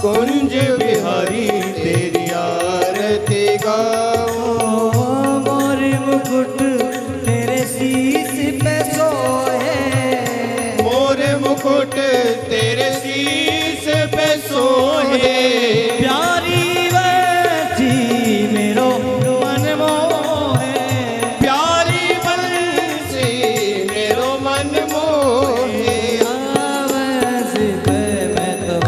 कुंज बिहारी तेरी आरती गाऊं। मोर मुकुट तेरे शीश पे सोहे, मोर मुकुट तेरे शीश पे सोहे। प्यारी बंसी मेरो मन मोहे, प्यारी बंसी मेरो मन मोहे। आवाज़ पे मैं तो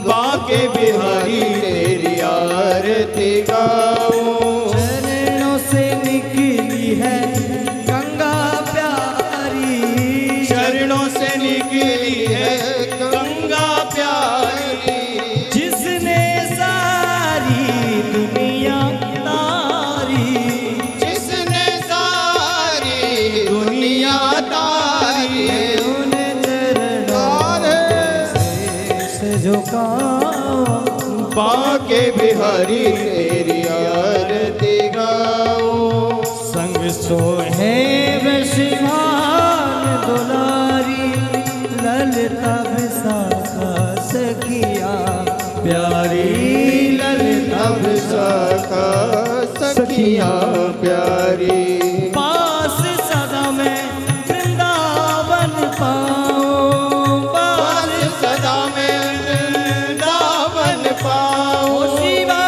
बाके बिहारी तेरी आरती गाऊं। चरणों से निकली है गंगा प्यारी, चरणों से निकली है गंगा प्यारी। जिसने सारी दुनिया तारी, जिसने सारी दुनिया तारी। उन चरणों से झुकाऊं। बाके बिहारी तेरी आरती गाऊं। संग सोहे वृषभान दुलारी, ललिता विशाखा सखिया प्यारी, ललिता अब सखा सखियां प्यारी। पास सदा मैं वृंदावन पाऊं, पास सदा मैं वृंदावन पाऊं। शिवा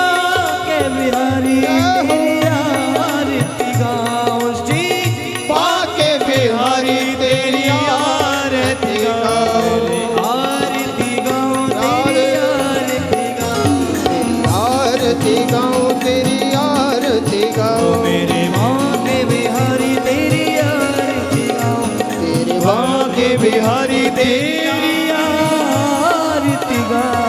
के बिहारी तेरी आरती गाऊं। श्री बाके बिहारी तेरी आरती गाऊं। आरती गाऊं तेरी आरती गाऊं। आरती गाऊं तेरी आरती गाऊं। मेरे माँ के बिहारी तेरी आरती गाऊं। तेरे बाके बिहारी तेरी आरती गाऊं।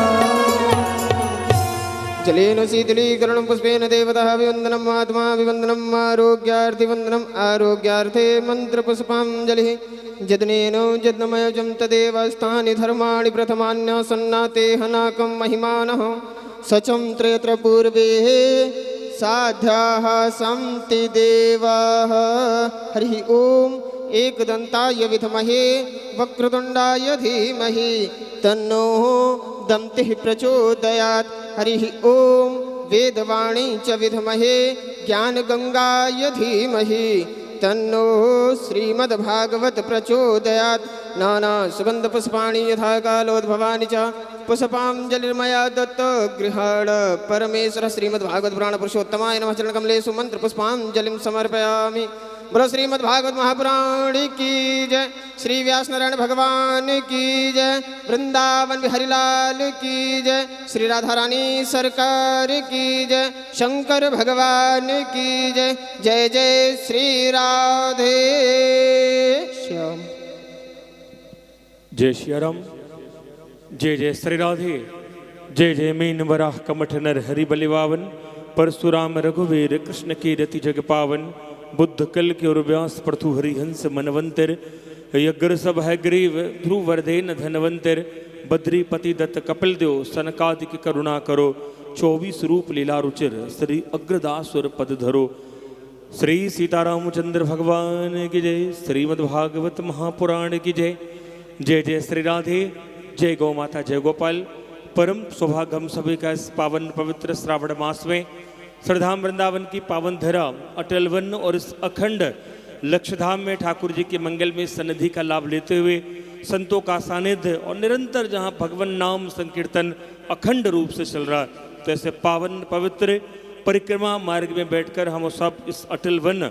जलेन शीतलीकरणं पुष्पेन देवतः विवन्दनम् आत्मा विवन्दनम् आरोग्यार्थिवन्दनम् आरोग्यार्थे मन्त्रपुष्पाञ्जलिः। यज्ञेन यज्ञमयजं तदेव स्थानि धर्माणि प्रथमान्यसन्नाते हनाकं महिमानः। सचं त्रयत्र पूर्वे साध्याः सन्ति देवाः। हरिः ॐ एकदन्ताय विद्महे वक्रतुण्डाय धीमहि तन्नो दन्तिः प्रचोदयात्। हरिः ॐ वेदवाणी च विद्महे ज्ञानगङ्गाय धीमहि तन्नो श्रीमद्भागवत प्रचोदयात्। नाना सुगन्धपुष्पाणि यथा कालोद्भवानि च पुष्पाञ्जलिर्मया दत्त गृहाण परमेश्वर। श्रीमद्भागवत पुराण पुरुषोत्तमाय नमः। चरणकमलेषु मन्त्रपुष्पाञ्जलिं समर्पयामि। बोलो श्रीमद्भागवत महापुराण की जय। श्री व्यासनारायण भगवान की जय। वृंदावन बिहारी लाल की जय। श्री राधा रानी सरकार की जय। शंकर भगवान की जय। जय जय श्री राधे श्याम। जय श्री राम। जय जय श्री राधे। जय जय मीन वराह कमठ नर हरि बलिवावन। परशुराम रघुवीर कृष्ण की रति जग पावन। बुद्ध कल के और व्यास पृथु हरिहंस मनवंतर। यज्ञ सब है ग्रीव ध्रुव वर्धेन धनवंतर। बद्रीपति दत्त कपिल देव सनकादि की करुणा करो। 24 रूप लीला रुचिर श्री अग्रदासुर पद धरो। श्री सीतारामचंद्र भगवान की जय। श्रीमद्भागवत महापुराण की जय। जय जय श्री राधे। जय गौ माता जय गोपाल। परम सौभाग्य हम सभी का इस पावन पवित्र श्रावण मास में श्रद्धाम वृंदावन की पावन धरा अटल वन और इस अखंड लक्षधाम में ठाकुर जी के मंगल में सन्निधि का लाभ लेते हुए संतों का सानिध्य और निरंतर जहाँ भगवान नाम संकीर्तन अखंड रूप से चल रहा, तो ऐसे पावन पवित्र परिक्रमा मार्ग में बैठकर हम सब इस अटल वन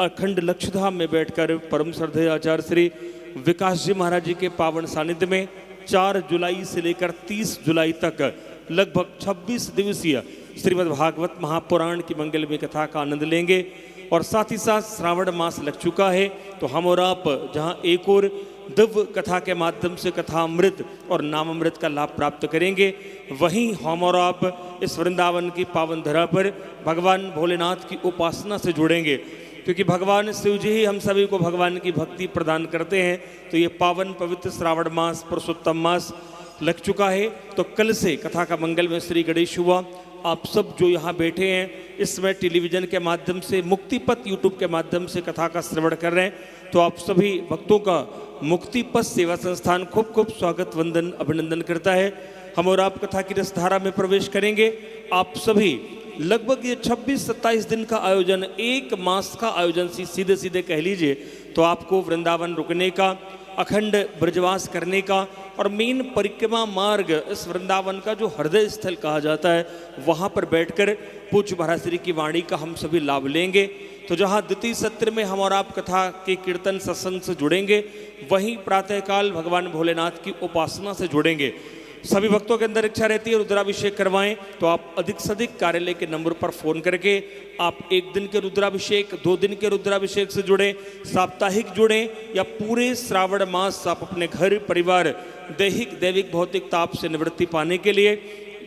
अखंड लक्षधाम में बैठकर परम श्रद्धेय आचार्य श्री विकास जी महाराज जी के पावन सानिध्य में 4 जुलाई से लेकर 30 जुलाई तक लगभग 26 दिवसीय श्रीमद् भागवत महापुराण की मंगलमय कथा का आनंद लेंगे। और साथ ही साथ श्रावण मास लग चुका है, तो हम और आप जहां एक और दिव्य कथा के माध्यम से कथा अमृत और नाम अमृत का लाभ प्राप्त करेंगे, वहीं हम और आप इस वृंदावन की पावन धरा पर भगवान भोलेनाथ की उपासना से जुड़ेंगे, क्योंकि भगवान शिव जी ही हम सभी को भगवान की भक्ति प्रदान करते हैं। तो ये पावन पवित्र श्रावण मास पुरुषोत्तम मास लग चुका है। तो कल से कथा का मंगल में श्री गणेश हुआ। आप सब जो यहाँ बैठे हैं इसमें टेलीविज़न के माध्यम से मुक्तिपथ यूट्यूब के माध्यम से कथा का श्रवण कर रहे हैं, तो आप सभी भक्तों का मुक्ति पथ सेवा संस्थान खूब खूब स्वागत वंदन अभिनंदन करता है। हम और आप कथा की रसधारा में प्रवेश करेंगे। आप सभी लगभग ये 26-27 दिन का आयोजन, एक मास का आयोजन सीधे सीधे कह लीजिए तो आपको वृंदावन रुकने का, अखंड ब्रजवास करने का और मेन परिक्रमा मार्ग इस वृंदावन का जो हृदय स्थल कहा जाता है वहाँ पर बैठकर पूज्य महाराज श्री की वाणी का हम सभी लाभ लेंगे। तो जहाँ द्वितीय सत्र में हम और आप कथा के कीर्तन सत्संग से जुड़ेंगे, वहीं प्रातःकाल भगवान भोलेनाथ की उपासना से जुड़ेंगे। सभी भक्तों के अंदर इच्छा रहती है रुद्राभिषेक करवाएं, तो आप अधिक से अधिक कार्यालय के नंबर पर फोन करके आप 1 दिन के रुद्राभिषेक, 2 दिन के रुद्राभिषेक से जुड़ें, साप्ताहिक जुड़ें या पूरे श्रावण मास आप अपने घर परिवार दैहिक दैविक भौतिक ताप से निवृत्ति पाने के लिए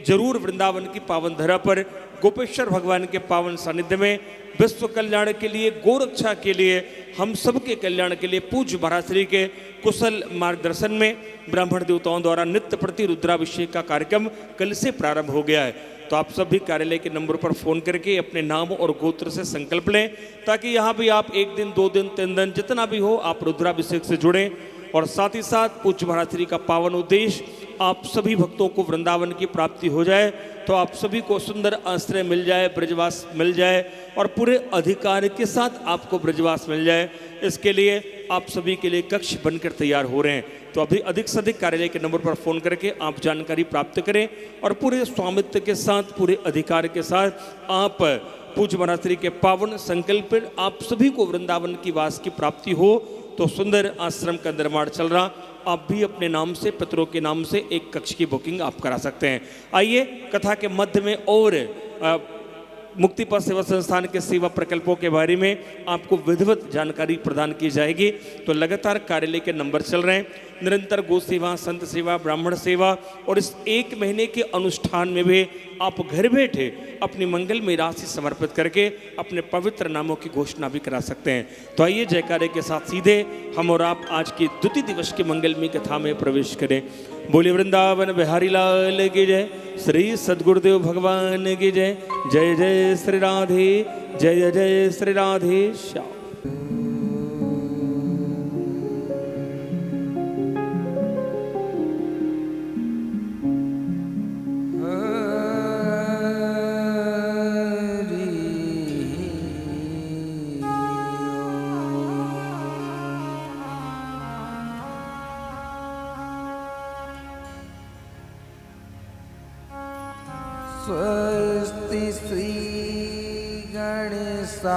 जरूर वृंदावन की पावन धरा पर गोपेश्वर भगवान के पावन सानिध्य में विश्व कल्याण के लिए, गोरक्षा के लिए, हम सबके कल्याण के लिए पूज्य महाराज श्री के कुशल मार्गदर्शन में ब्राह्मण देवताओं द्वारा नित्य प्रति रुद्राभिषेक का कार्यक्रम कल से प्रारंभ हो गया है। तो आप सभी कार्यालय के नंबर पर फोन करके अपने नाम और गोत्र से संकल्प लें, ताकि यहाँ भी आप 1 दिन 2 दिन 3 दिन जितना भी हो आप रुद्राभिषेक से जुड़ें। और साथ ही साथ पूज्य महाराज श्री का पावन उद्देश्य आप सभी भक्तों को वृंदावन की प्राप्ति हो जाए, तो आप सभी को सुंदर आश्रय मिल जाए, ब्रजवास मिल जाए और पूरे अधिकार के साथ आपको ब्रजवास मिल जाए। इसके लिए आप सभी के लिए कक्ष बनकर तैयार हो रहे हैं। तो अभी अधिक से अधिक कार्यालय के नंबर पर फ़ोन करके आप जानकारी प्राप्त करें और पूरे स्वामित्व के साथ, पूरे अधिकार के साथ आप पूज्य महाराज श्री के पावन संकल्प आप सभी को वृंदावन की वास की प्राप्ति हो। तो सुंदर आश्रम का निर्माण चल रहा, आप भी अपने नाम से, पितरों के नाम से एक कक्ष की बुकिंग आप करा सकते हैं। आइए कथा के मध्य में और मुक्ति पथ सेवा संस्थान के सेवा प्रकल्पों के बारे में आपको विधिवत जानकारी प्रदान की जाएगी। तो लगातार कार्यालय के नंबर चल रहे हैं, निरंतर गो सेवा, संत सेवा, ब्राह्मण सेवा और इस 1 महीने के अनुष्ठान में भी आप घर बैठे अपनी मंगल में राशि समर्पित करके अपने पवित्र नामों की घोषणा भी करा सकते हैं। तो आइए जयकारे के साथ सीधे हम और आप आज की द्वितीय दिवस की मंगलमयी कथा में प्रवेश करें। बोले वृंदावन बिहारी लाल की जय, श्री सद्गुरुदेव भगवान की जय। जय जय श्री राधे, जय जय श्री राधे श्याम। स्वस्ति श्री गणेशाय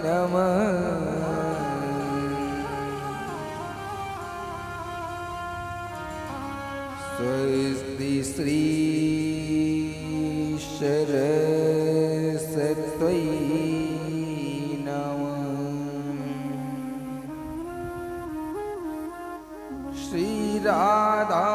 नमः। स्वस्ति श्री सरस्वत्यै नमः। श्री राधा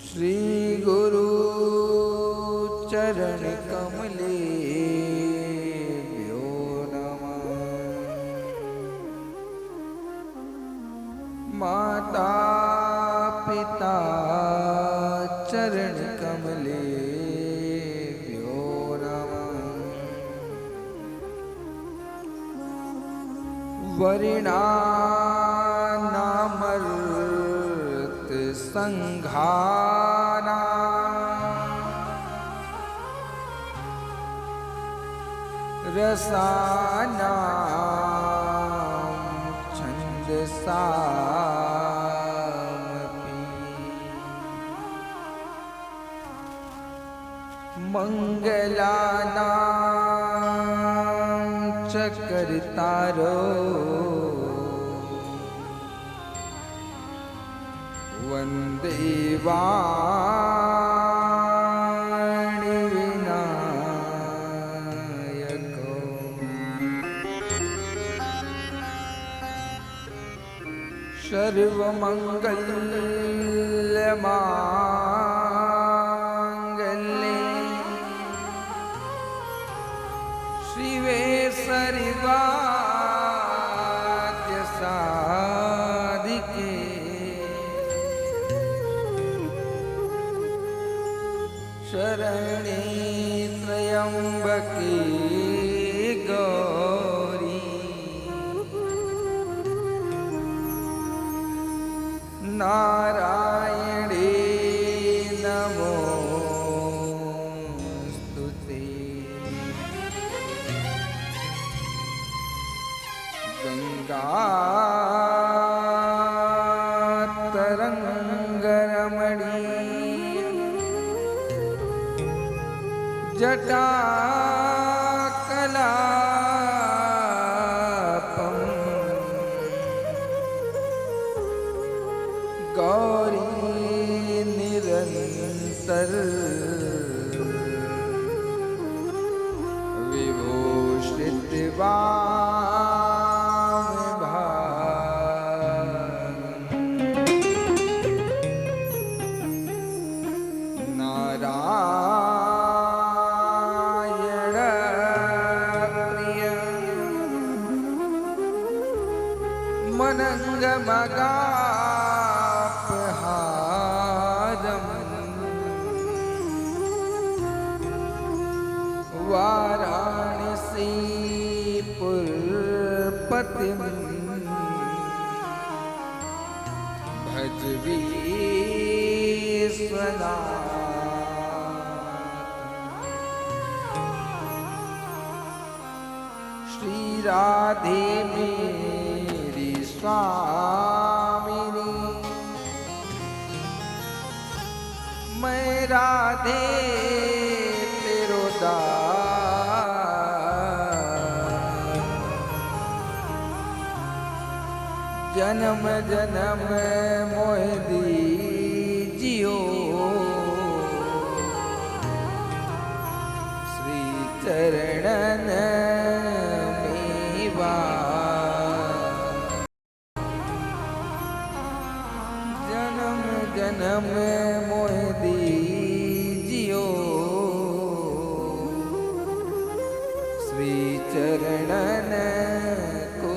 श्री गुरु चरण कमलेभ्यो नमः। माता पिता चरण कमलेभ्यो नमः। वरिणानामर्त संघाना रसानां छन्दसामपि। मंगलानां च कर्तारो वन्दे वाणि विनायको। सर्वमङ्गलमाङ्गल्ये शिवे सर्वाद्य साधिके शरणे त्र्यंबके गौरी नारायणे नमोस्तुते गंगातरंगरमणी जटाकलापं गौरी निरंतर विभूषित मनंगमगापहारम वाराणसी पुरपतिम भज विश्वनाथ श्री राधे मेरी स्वामिनी मैं राधे तेरो दास जन्म जन्म मोह दीजियो श्री चरणन में जन्म जन्म मोह दीजियो श्री चरणन को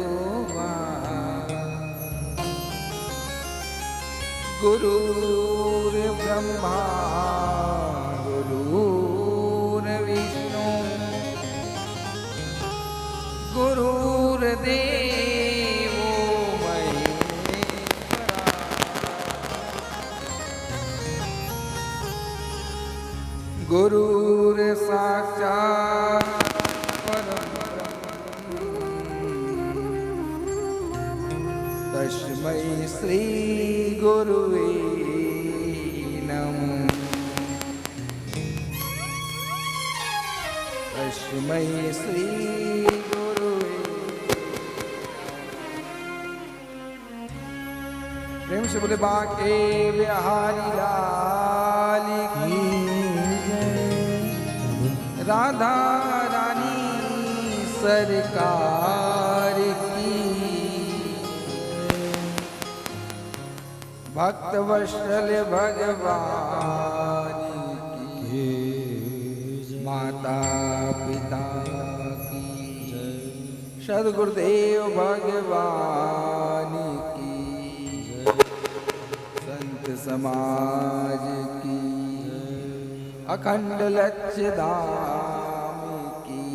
गुरुर ब्रह्मा गुरुर विष्णु गुरुर्देवो महेश्वरा गुरुर साक्षात् परब्रह्म तस्मै श्री गुरुवे नमः तस्मै श्री गुरुवे प्रेम से बोले बाके बिहारी लाल की राधा रानी सरकार की भक्त वत्सल भगवान की माता पिता की सद्गुरुदेव भगवान की संत समाज की अखंड लक्ष्य धाम की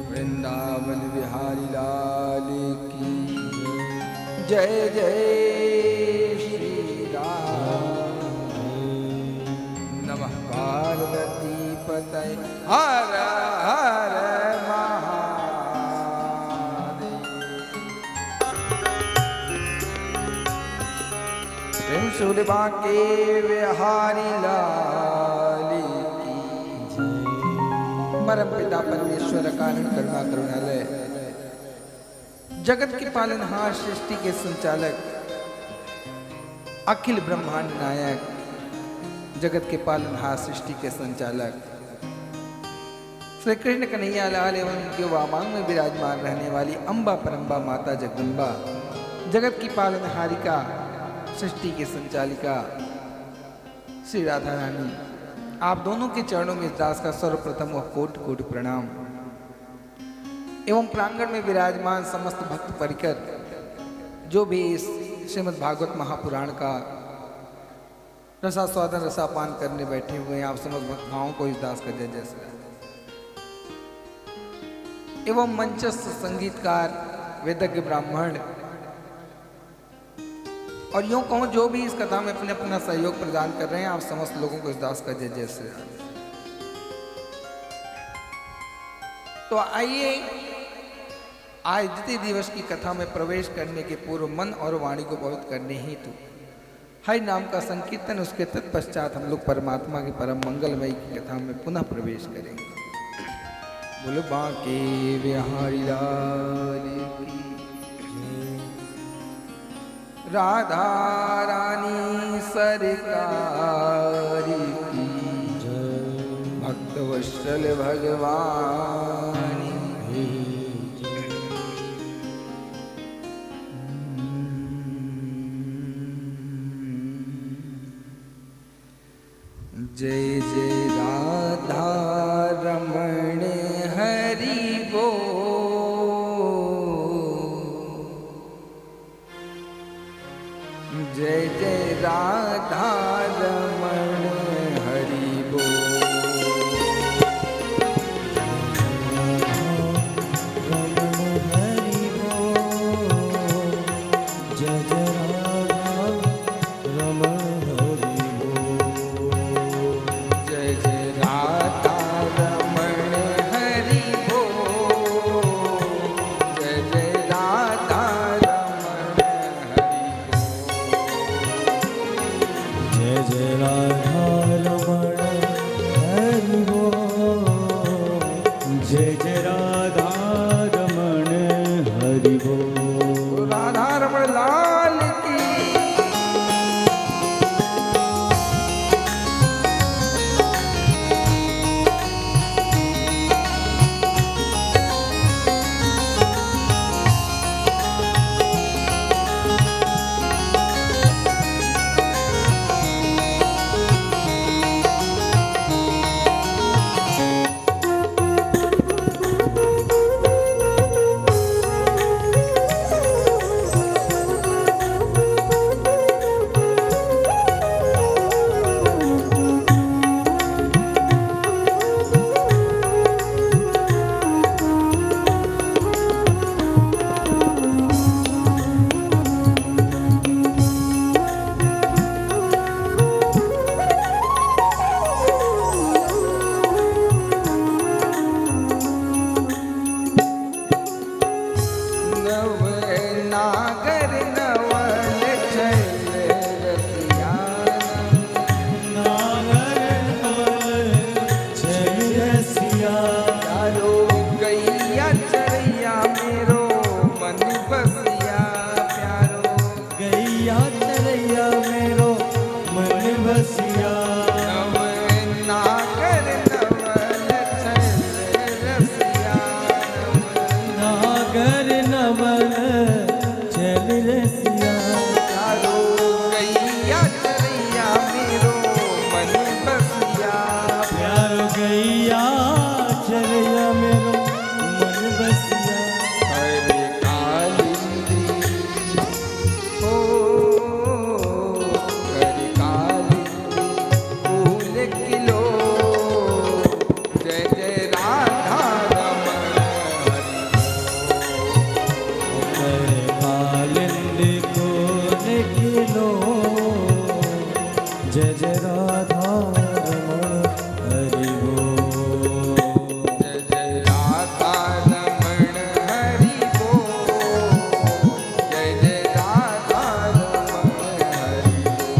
वृंदावन बिहारी लाल की जय जय श्री राम नमः पार्वती पतये हर हर महादेव प्रेम से बोले बाके बिहारी लाल की परम पिता परमेश्वर कारण करुणा करुणालय जगत के पालनहार सृष्टि के संचालक अखिल ब्रह्मांड नायक जगत के पालनहार सृष्टि के संचालक श्री कृष्ण कन्हैया लाल एवं उनके वामांग में विराजमान रहने वाली अम्बा परम्बा माता जगदम्बा जगत की पालनहारिका सृष्टि की संचालिका श्री राधा रानी आप दोनों के चरणों में इस दास का सर्वप्रथम व कोटि कोटि प्रणाम एवं प्रांगण में विराजमान समस्त भक्त परिकर जो भी इस श्रीमद् भागवत महापुराण का रसास्वादन रसापान करने बैठे हुए हैं आप समस्त भक्ताओं को इस दास का जय जय श्री राम। एवं मंचस्थ संगीतकार वेदज्ञ ब्राह्मण और यूं कहूं जो भी इस कथा में अपने अपना सहयोग प्रदान कर रहे हैं, आप समस्त लोगों को इस दास का जय जय श्री राम। तो आइए आज द्वितीय दिवस की कथा में प्रवेश करने के पूर्व मन और वाणी को पवित्र करने हेतु हरि नाम का संकीर्तन, उसके तत्पश्चात हम लोग परमात्मा की परम मंगलमयी की कथा में पुनः प्रवेश करेंगे। बोलो बांके बिहारी लाल की राधा रानी सरकार की भक्त वत्सल भगवान जय जय राधा रमण हरि बोल, जय जय राधा रमण हरि बोल, जय जय राधा रमण हरि बोल, जय जय राधा रमण हरि बोल, जय जय राधा रमण हरि बोल, जय जय राधा रमण हरि बोल, जय जय राधा रमण हरि बोल। राधा रमण लाल की नव नागर नवल चल रसिया, प्यारो गैया चरैया मेरो मन बसिया, प्यारो नव नागर नवल चल रसिया, प्यारो गैया चरैया मेरो मन बसिया, हरे कालिंदी ओ हरे कालिंदी फूल किलो, जय जय राधा रमण हरि जय जय राधा रमण हरि बोल, जय जय राधा रमण हरि बोल, जय जय राधा रमण हरि बोल,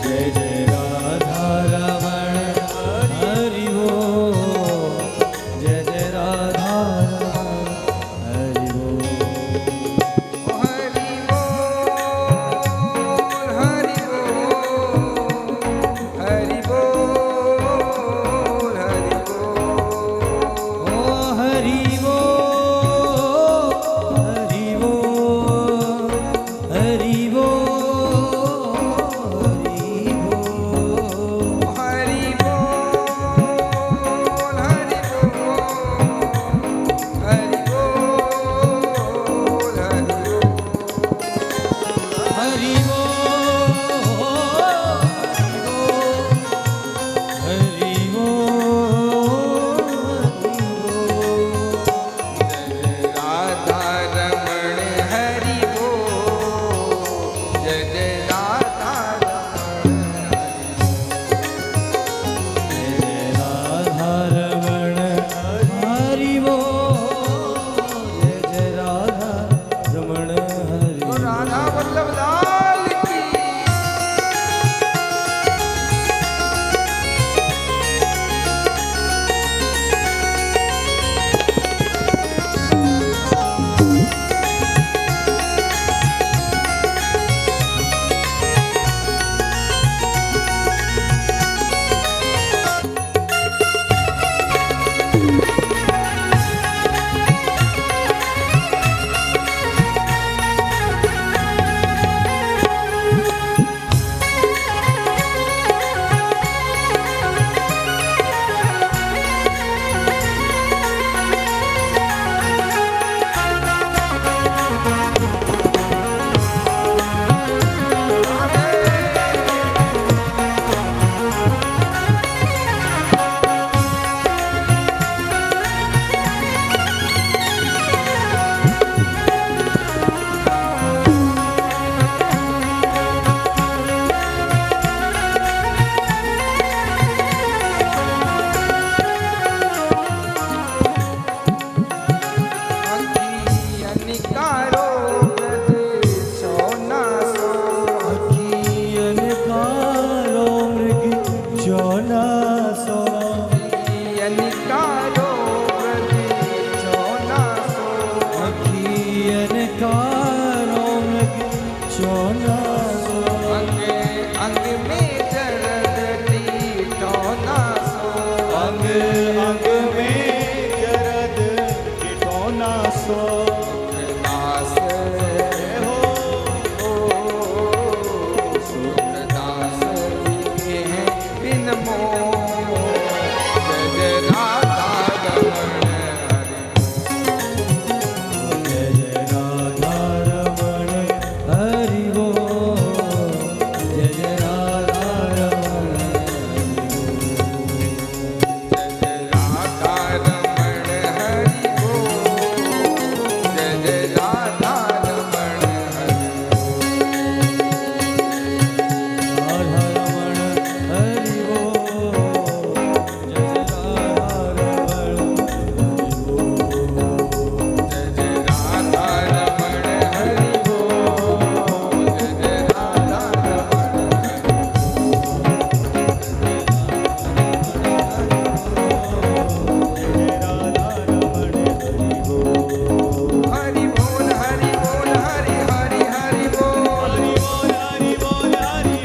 जय जय राधा रमण हरि बोल, जय जय राधा रमण हरि बोल। हरि बोल हरि बोल हरि बोल हरि बोल, हरि बोल, हरि बोल, हरि बोल, में जरद टीटौना सो, अंग अंग में जरद कीटौना सो, दास हो दास के हैं बिन मोह, जय जय राधा रमण जय जय राधा रमण हरि बोल, जय जय राधा रमण जय राधा रमण हरि बोल, जय जय राधा रमण हरि राधा रमण हरि बोल, जय जय राधा रमण जय जय राधा रमण हरि बोल, जय जय राधा रमण हरि बोल, हरि बोल, हरि हरि हरि बोल, हरि बोल, हरि बोल, हरि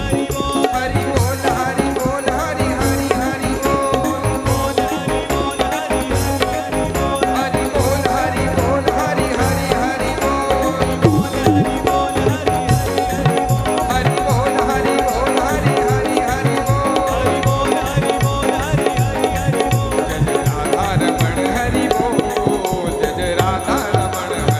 हरि बोल, हरि बोल, हरि बोल, हरि हरि हरि बोल, हरि बोल, हरि बोल, हरि हरि हरि बोल, हरि बोल, हरि बोल, हरि बोल, हरि हरि हरि बोल, जय जय राधा रमण हरि बोल, जय जय राधा रमण हरि बोल, राधा रमण हरि बोल, जय जय राधा राधा रमण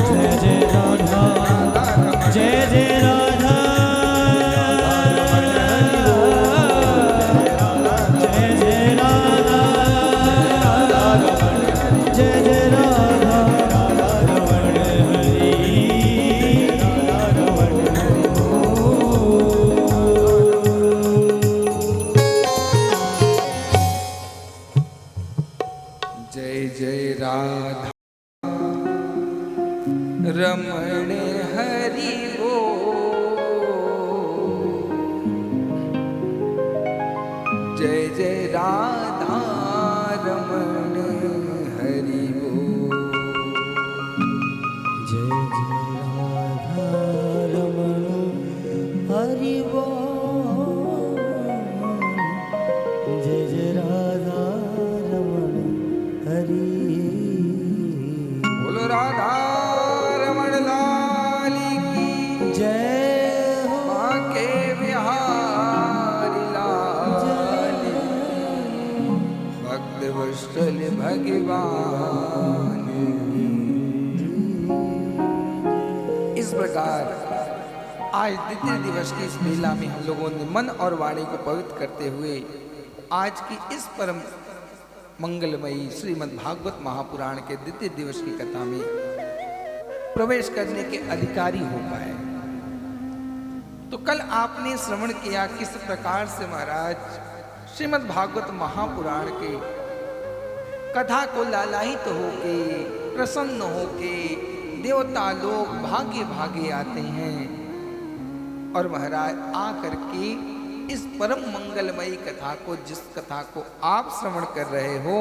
जय जय राधा जय जय राधा जय जय राधा रमण हरि जय जय राधा रमण हरि बोल, जय जय राधा रमण हरि बोल, जय जय राधा रमण हरि बोल, जय जय राधा रमण हरि बोलो राधा रमण लाल की जय हो माँ के बिहारी लाल भक्त वत्सल भगवान। इस प्रकार आज द्वितीय दिवस की इस मेला में हम लोगों ने मन और वाणी को पवित्र करते हुए आज की इस परम मंगलमयी श्रीमद् भागवत महापुराण के द्वितीय दिवस की कथा में प्रवेश करने के अधिकारी हो पाए। तो कल आपने श्रवण किया किस प्रकार से महाराज श्रीमद् भागवत महापुराण के कथा को लालायित होके प्रसन्न होके देवता लोग भागे भागे आते हैं और महाराज आकर के इस परम मंगलमयी कथा को, जिस कथा को आप श्रवण कर रहे हो,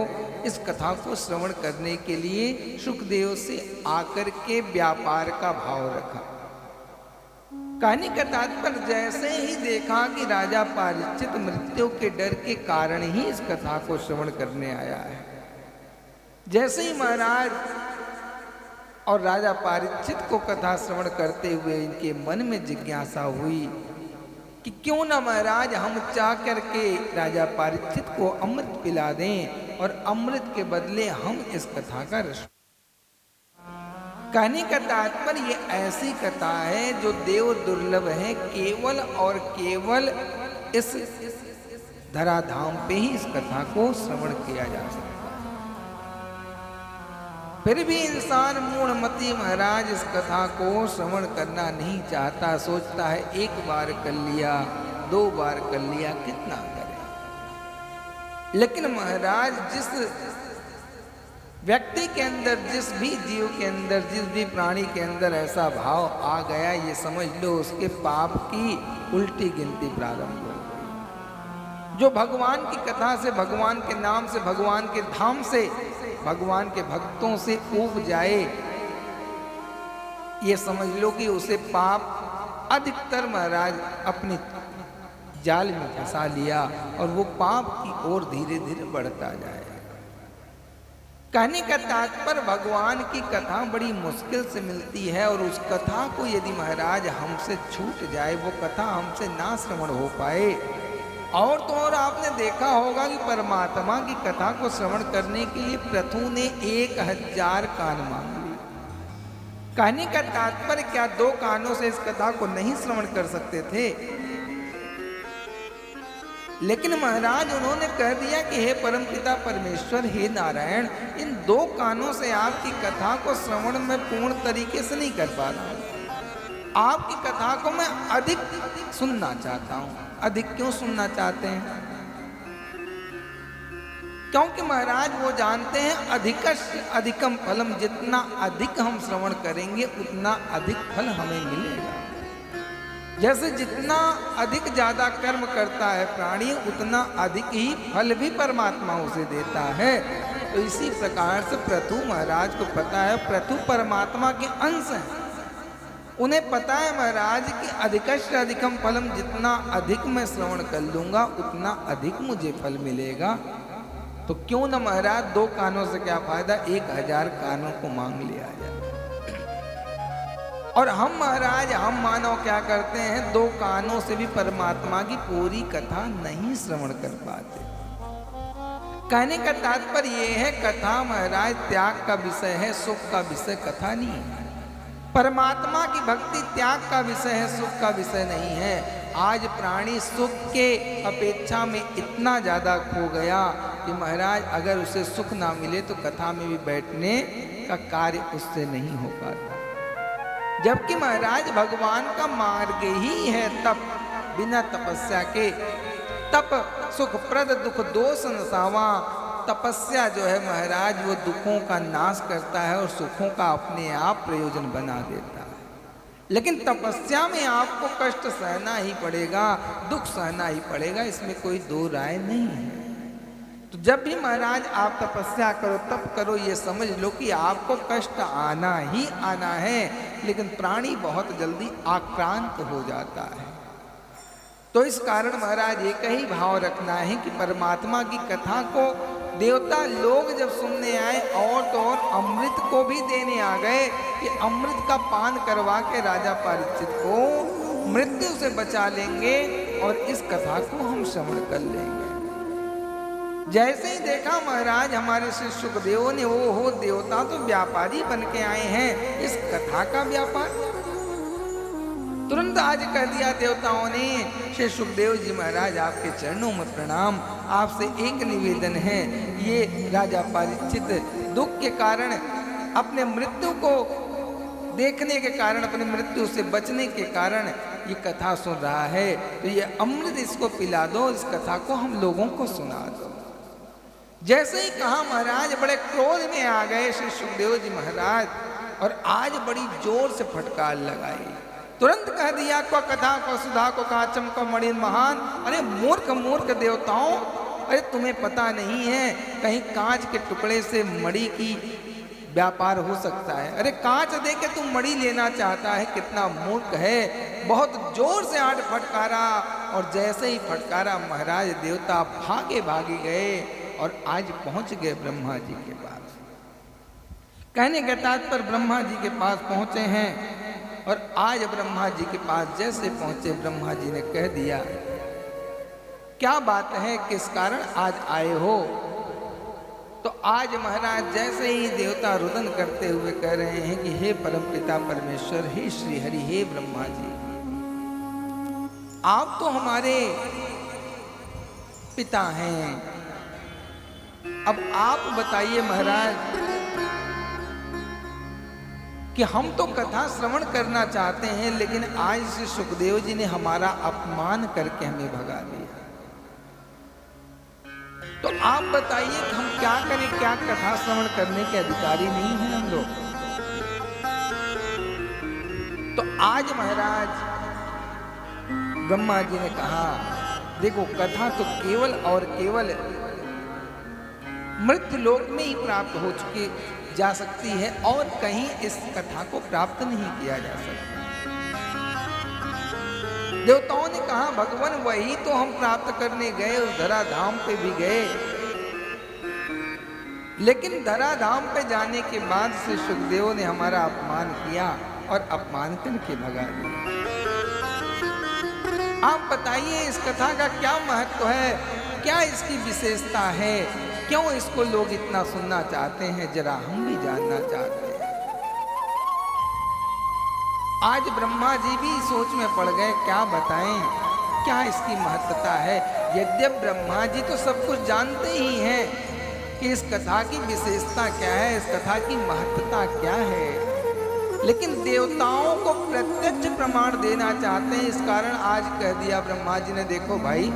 इस कथा को श्रवण करने के लिए सुखदेव से आकर के व्यापार का भाव रखा। कहने का तात्पर्य जैसे ही देखा कि राजा पारीक्षित मृत्यु के डर के कारण ही इस कथा को श्रवण करने आया है, जैसे ही महाराज और राजा पारीक्षित को कथा श्रवण करते हुए इनके मन में जिज्ञासा हुई कि क्यों ना महाराज हम चाह करके राजा पारीक्षित को अमृत पिला दें और अमृत के बदले हम इस कथा का रस। कहने का तात्पर्य ये ऐसी कथा है जो देव दुर्लभ है, केवल और केवल इस धराधाम पे ही इस कथा को श्रवण किया जा सकता है। फिर भी इंसान मूढ़मती महाराज इस कथा को श्रवण करना नहीं चाहता, सोचता है एक बार कर लिया, 2 बार कर लिया, कितना करे। लेकिन महाराज जिस व्यक्ति के अंदर, जिस भी जीव के अंदर, जिस भी प्राणी के अंदर ऐसा भाव आ गया, ये समझ लो उसके पाप की उल्टी गिनती प्रारंभ हो गई। जो भगवान की कथा से, भगवान के नाम से, भगवान के धाम से भगवान के भक्तों से ऊब जाए, ये समझ लो कि उसे पाप अधिकतर महाराज अपने जाल में फंसा लिया और वो पाप की ओर धीरे धीरे बढ़ता जाए। कहने का तात्पर्य भगवान की कथा बड़ी मुश्किल से मिलती है और उस कथा को यदि महाराज हमसे छूट जाए, वो कथा हमसे ना श्रवण हो पाए। और तो और आपने देखा होगा कि परमात्मा की कथा को श्रवण करने के लिए पृथु ने 1000 कान मांग लिए। कहने का तात्पर्य क्या 2 कानों से इस कथा को नहीं श्रवण कर सकते थे? लेकिन महाराज उन्होंने कह दिया कि हे परमपिता परमेश्वर, हे नारायण, इन 2 कानों से आपकी कथा को श्रवण में पूर्ण तरीके से नहीं कर पा रहा हूं। आपकी कथा को मैं अधिक सुनना चाहता हूं। अधिक क्यों सुनना चाहते हैं? क्योंकि महाराज वो जानते हैं अधिकम फलम, जितना अधिक हम श्रवण करेंगे उतना अधिक फल हमें मिलेगा। जैसे जितना अधिक ज्यादा कर्म करता है प्राणी, उतना अधिक ही फल भी परमात्मा उसे देता है। तो इसी प्रकार से पृथु महाराज को पता है, पृथु परमात्मा के अंश हैं। उन्हें पता है महाराज कि अधिकश अधिकम फलम, जितना अधिक मैं श्रवण कर लूंगा उतना अधिक मुझे फल मिलेगा। तो क्यों न महाराज 2 कानों से क्या फायदा, 1000 कानों को मांग लिया जाए। और हम महाराज, हम मानव क्या करते हैं, 2 कानों से भी परमात्मा की पूरी कथा नहीं श्रवण कर पाते। कहने का तात्पर्य यह है, कथा महाराज त्याग का विषय है, सुख का विषय कथा नहीं है। परमात्मा की भक्ति त्याग का विषय है, सुख का विषय नहीं है। आज प्राणी सुख के अपेक्षा में इतना ज्यादा खो गया कि महाराज अगर उसे सुख ना मिले तो कथा में भी बैठने का कार्य उससे नहीं हो पाता। जबकि महाराज भगवान का मार्ग ही है तप, बिना तपस्या के तप सुखप्रद दुख दोष नसावा। तपस्या जो है महाराज वो दुखों का नाश करता है और सुखों का अपने आप प्रयोजन बना देता है। लेकिन तपस्या में आपको कष्ट सहना ही पड़ेगा, दुख सहना ही पड़ेगा, इसमें कोई 2 राय नहीं है। तो जब भी महाराज आप तपस्या करो, तप करो, ये समझ लो कि आपको कष्ट आना ही आना है। लेकिन प्राणी बहुत जल्दी आक्रांत हो जाता है। तो इस कारण महाराज एक ही भाव रखना है कि परमात्मा की कथा को देवता लोग जब सुनने आए और तो और अमृत को भी देने आ गए कि अमृत का पान करवा के राजा परीक्षित को मृत्यु से बचा लेंगे और इस कथा को हम श्रवण कर लेंगे। जैसे ही देखा महाराज हमारे श्री सुखदेव ने, वो हो देवता तो व्यापारी बन के आए हैं, इस कथा का व्यापार। तुरंत आज कह दिया देवताओं ने, श्री सुखदेव जी महाराज आपके चरणों में प्रणाम, आपसे एक निवेदन है। ये राजा परीक्षित दुख के कारण, अपने मृत्यु को देखने के कारण, अपनी मृत्यु से बचने के कारण ये कथा सुन रहा है, तो ये अमृत इसको पिला दो, इस कथा को हम लोगों को सुना दो। जैसे ही कहा महाराज बड़े क्रोध में आ गए श्री सुखदेव जी महाराज और आज बड़ी जोर से फटकार लगाई। तुरंत कह दिया, को कथा को सुधा को काचम को मणि महान। अरे मूर्ख मूर्ख देवताओं, अरे तुम्हें पता नहीं है कहीं कांच के टुकड़े से मणि की व्यापार हो सकता है। अरे कांच दे के तुम मणि लेना चाहता है, कितना मूर्ख है। बहुत जोर से आठ फटकारा और जैसे ही फटकारा महाराज देवता भागे भागे गए और आज पहुंच गए ब्रह्मा जी के पास। कहने के तात्पर्य ब्रह्मा जी के पास पहुंचे हैं और आज ब्रह्मा जी के पास जैसे पहुंचे ब्रह्मा जी ने कह दिया, क्या बात है, किस कारण आज आए हो? तो आज महाराज जैसे ही देवता रुदन करते हुए कह रहे हैं कि हे परमपिता परमेश्वर, हे श्री हरि, हे ब्रह्मा जी, आप तो हमारे पिता हैं। अब आप बताइए महाराज कि हम तो कथा श्रवण करना चाहते हैं, लेकिन आज श्री सुखदेव जी ने हमारा अपमान करके हमें भगा दिया। तो आप बताइए कि हम क्या करें? क्या कथा श्रवण करने के अधिकारी नहीं हैं हम लोग? तो आज महाराज ब्रह्मा जी ने कहा, देखो कथा तो केवल और केवल मृत्यु लोक में ही प्राप्त हो चुकी जा सकती है और कहीं इस कथा को प्राप्त नहीं किया जा सकता। देवताओं ने कहा भगवान वही तो हम प्राप्त करने गए, उस धरा धाम पे भी गए, लेकिन धरा धाम पे जाने के बाद से सुखदेव ने हमारा अपमान किया और अपमान करके भगा दिया। आप बताइए इस कथा का क्या महत्व है, क्या इसकी विशेषता है, क्यों इसको लोग इतना सुनना चाहते हैं, जरा हम भी जानना चाहते हैं। आज ब्रह्मा जी भी सोच में पड़ गए, क्या बताएं, क्या इसकी महत्वता है। यद्यप ब्रह्मा जी तो सब कुछ जानते ही हैं कि इस कथा की विशेषता क्या है, इस कथा की महत्वता क्या है, लेकिन देवताओं को प्रत्यक्ष प्रमाण देना चाहते हैं। इस कारण आज कह दिया ब्रह्मा जी ने, देखो भाई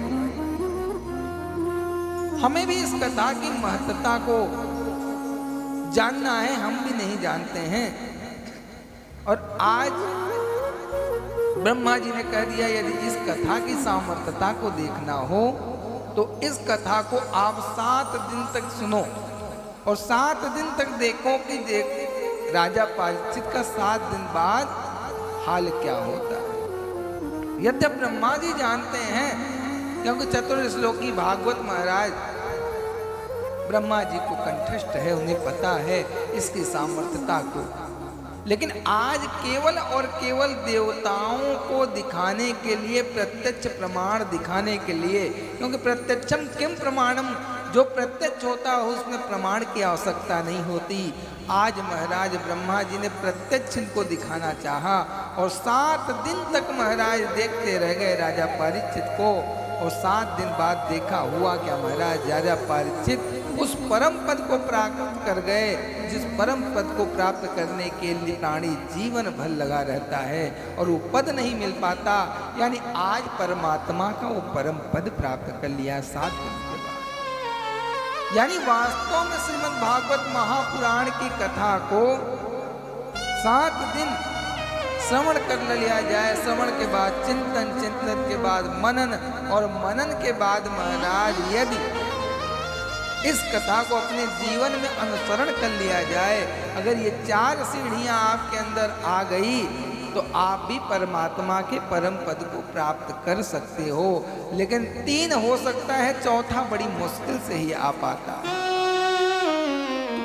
हमें भी इस कथा की महत्वता को जानना है, हम भी नहीं जानते हैं। और आज ब्रह्मा जी ने कह दिया यदि इस कथा की सामर्थ्यता को देखना हो तो इस कथा को आप 7 दिन तक सुनो और 7 दिन तक देखो कि राजा परीक्षित का 7 दिन बाद हाल क्या होता है। यद्यप ब्रह्मा जी जानते हैं, क्योंकि चतुर्श्लोकी भागवत महाराज ब्रह्मा जी को कंठस्थ है, उन्हें पता है इसकी सामर्थ्यता को, लेकिन आज केवल और केवल देवताओं को दिखाने के लिए, प्रत्यक्ष प्रमाण दिखाने के लिए, क्योंकि प्रत्यक्षम किम प्रमाणम, जो प्रत्यक्ष होता है उसमें प्रमाण की आवश्यकता नहीं होती। आज महाराज ब्रह्मा जी ने प्रत्यक्ष इनको दिखाना चाहा और 7 दिन तक महाराज देखते रह गए राजा परीक्षित को। और 7 दिन बाद देखा हुआ क्या महाराज, राजा परीक्षित उस परम पद को प्राप्त कर गए जिस परम पद को प्राप्त करने के लिए प्राणी जीवन भर लगा रहता है और वो पद नहीं मिल पाता। यानी आज परमात्मा का वो परम पद प्राप्त कर लिया 7 दिन के बाद। यानी वास्तव में श्रीमद् भागवत महापुराण की कथा को 7 दिन श्रवण कर लिया जाए, श्रवण के बाद चिंतन, चिंतन के बाद मनन और मनन के बाद महाराज यदि इस कथा को अपने जीवन में अनुसरण कर लिया जाए, अगर ये 4 सीढ़ियां आपके अंदर आ गई तो आप भी परमात्मा के परम पद को प्राप्त कर सकते हो। लेकिन 3 हो सकता है, चौथा बड़ी मुश्किल से ही आ पाता है।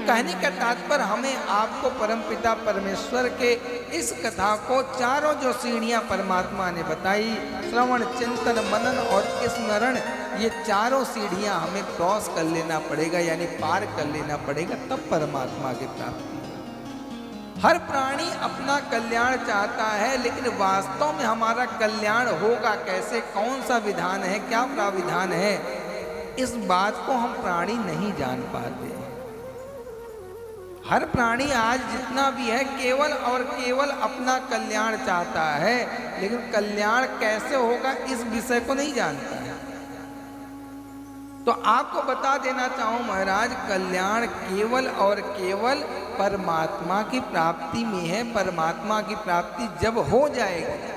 कहने का तात्पर्य हमें आपको परमपिता परमेश्वर के इस कथा को 4 जो सीढ़ियां परमात्मा ने बताई, श्रवण, चिंतन, मनन और स्मरण, ये 4 सीढ़ियां हमें क्रॉस कर लेना पड़ेगा, यानी पार कर लेना पड़ेगा, तब परमात्मा की प्राप्ति। हर प्राणी अपना कल्याण चाहता है, लेकिन वास्तव में हमारा कल्याण होगा कैसे, कौन सा विधान है, क्या प्राविधान है, इस बात को हम प्राणी नहीं जान पाते। हर प्राणी आज जितना भी है केवल और केवल अपना कल्याण चाहता है, लेकिन कल्याण कैसे होगा इस विषय को नहीं जानता है। तो आपको बता देना चाहूं महाराज, कल्याण केवल और केवल परमात्मा की प्राप्ति में है। परमात्मा की प्राप्ति जब हो जाएगी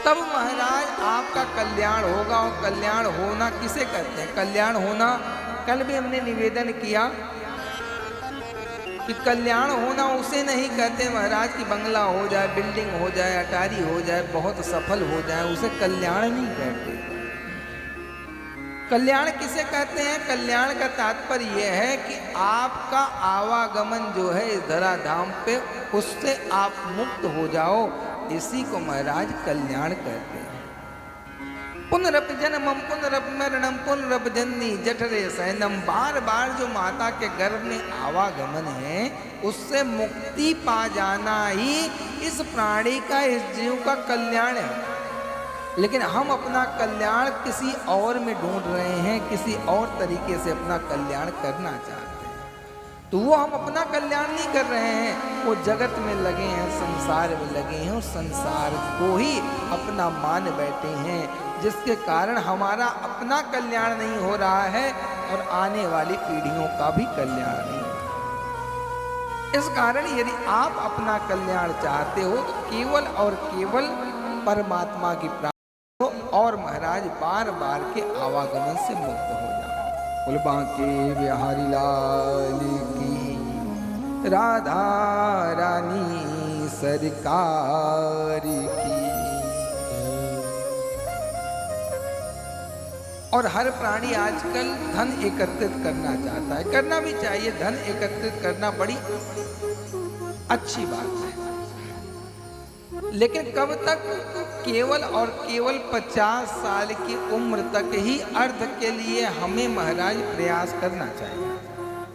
तब महाराज आपका कल्याण होगा। और कल्याण होना किसे कहते हैं? कल्याण होना, कल भी हमने निवेदन किया कि कल्याण होना उसे नहीं कहते महाराज कि बंगला हो जाए, बिल्डिंग हो जाए, अटारी हो जाए, बहुत सफल हो जाए, उसे कल्याण नहीं कहते। कल्याण किसे कहते हैं? कल्याण का तात्पर्य यह है कि आपका आवागमन जो है इस धरा धाम पे, उससे आप मुक्त हो जाओ, इसी को महाराज कल्याण कहते हैं। पुनरप जन्मम पुनरप मरणम पुनरप जननी जठरे शयनम, बार बार जो माता के गर्भ में आवागमन है उससे मुक्ति पा जाना ही इस प्राणी का, इस जीव का कल्याण है। लेकिन हम अपना कल्याण किसी और में ढूंढ रहे हैं, किसी और तरीके से अपना कल्याण करना चाहते हैं, तो वो हम अपना कल्याण नहीं कर रहे हैं, वो जगत में लगे हैं, संसार में लगे हैं और संसार को ही अपना मान बैठे हैं, जिसके कारण हमारा अपना कल्याण नहीं हो रहा है और आने वाली पीढ़ियों का भी कल्याण नहीं हो रहा। इस कारण यदि आप अपना कल्याण चाहते हो तो केवल और केवल परमात्मा की प्राप्ति हो और महाराज बार बार के आवागमन से मुक्त हो जाओ। बोल बांके बिहारी लाल की, राधा रानी सरकार की। और हर प्राणी आजकल धन एकत्रित करना चाहता है, करना भी चाहिए। धन एकत्रित करना बड़ी अच्छी बात है, लेकिन कब तक? केवल और केवल 50 साल की उम्र तक ही अर्थ के लिए हमें महाराज प्रयास करना चाहिए।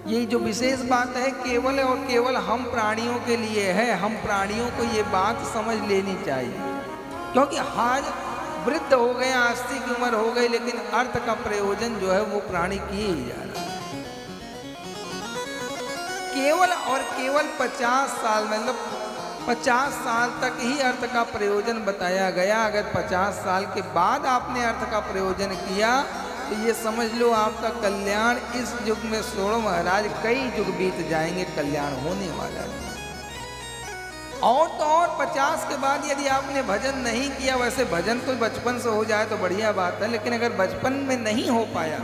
ये जो विशेष बात है केवल और केवल हम प्राणियों के लिए है। हम प्राणियों को ये बात समझ लेनी चाहिए, क्योंकि आज वृद्ध हो गए, 80 की उम्र हो गई, लेकिन अर्थ का प्रयोजन जो है वो प्राणी किए ही जा रहा है। केवल और केवल 50 साल, मतलब 50 साल तक ही अर्थ का प्रयोजन बताया गया। अगर 50 साल के बाद आपने अर्थ का प्रयोजन किया तो ये समझ लो आपका कल्याण इस युग में छोड़ो महाराज, कई युग बीत जाएंगे, कल्याण होने वाला है। और तो और 50 के बाद यदि आपने भजन नहीं किया, वैसे भजन तो बचपन से हो जाए तो बढ़िया बात है, लेकिन अगर बचपन में नहीं हो पाया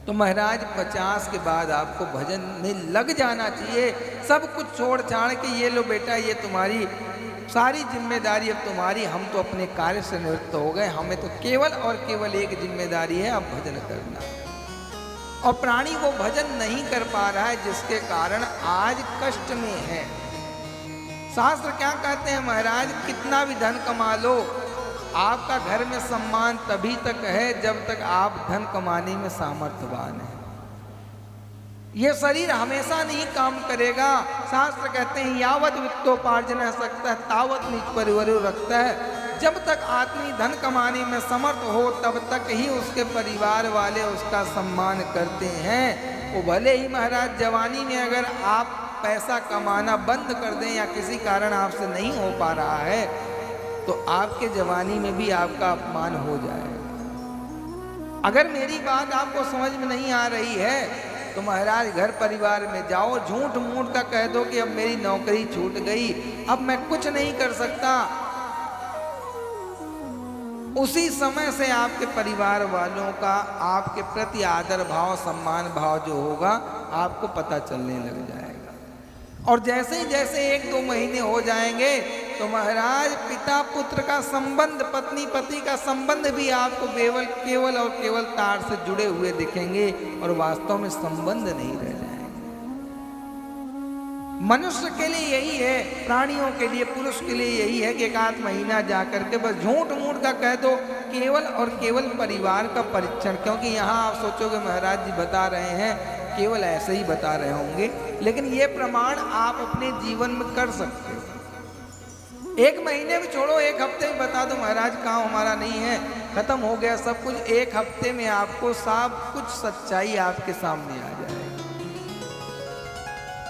तो महाराज 50 के बाद आपको भजन में लग जाना चाहिए। सब कुछ छोड़ छाड़ के ये लो बेटा, ये तुम्हारी सारी जिम्मेदारी अब तुम्हारी, हम तो अपने कार्य से निवृत्त हो गए, हमें तो केवल और केवल एक जिम्मेदारी है, अब भजन करना। और प्राणी वो भजन नहीं कर पा रहा है, जिसके कारण आज कष्ट में है। शास्त्र क्या कहते हैं महाराज? कितना भी धन कमा लो, आपका घर में सम्मान तभी तक है जब तक आप धन कमाने में सामर्थ्यवान हैं। ये शरीर हमेशा नहीं काम करेगा। शास्त्र कहते हैं यावत वित्तोपार्जन सकता है तावत नीच परिवार रखता है। जब तक आदमी धन कमाने में समर्थ हो तब तक ही उसके परिवार वाले उसका सम्मान करते हैं। वो भले ही महाराज जवानी में अगर आप पैसा कमाना बंद कर दें या किसी कारण आपसे नहीं हो पा रहा है तो आपके जवानी में भी आपका अपमान हो जाएगा। अगर मेरी बात आपको समझ में नहीं आ रही है तो महाराज घर परिवार में जाओ, झूठ मूठ का कह दो कि अब मेरी नौकरी छूट गई, अब मैं कुछ नहीं कर सकता। उसी समय से आपके परिवार वालों का आपके प्रति आदर भाव, सम्मान भाव जो होगा आपको पता चलने लग जाएगा। और जैसे ही जैसे 1-2 महीने हो जाएंगे तो महाराज पिता पुत्र का संबंध, पत्नी पति का संबंध भी आपको केवल और केवल तार से जुड़े हुए दिखेंगे और वास्तव में संबंध नहीं रह जाएंगे। मनुष्य के लिए यही है, प्राणियों के लिए, पुरुष के लिए यही है कि 1-8 महीना जा करके बस झूठ मूठ का कह दो केवल और केवल परिवार का परीक्षण। क्योंकि यहाँ आप सोचोगे महाराज जी बता रहे हैं, केवल ऐसे ही बता रहे होंगे, लेकिन ये प्रमाण आप अपने जीवन में कर सकते हो। 1 महीने में छोड़ो, 1 हफ्ते में बता दो महाराज काम हमारा नहीं है, खत्म हो गया सब कुछ। 1 हफ्ते में आपको सब कुछ सच्चाई आपके सामने आ जाएगी,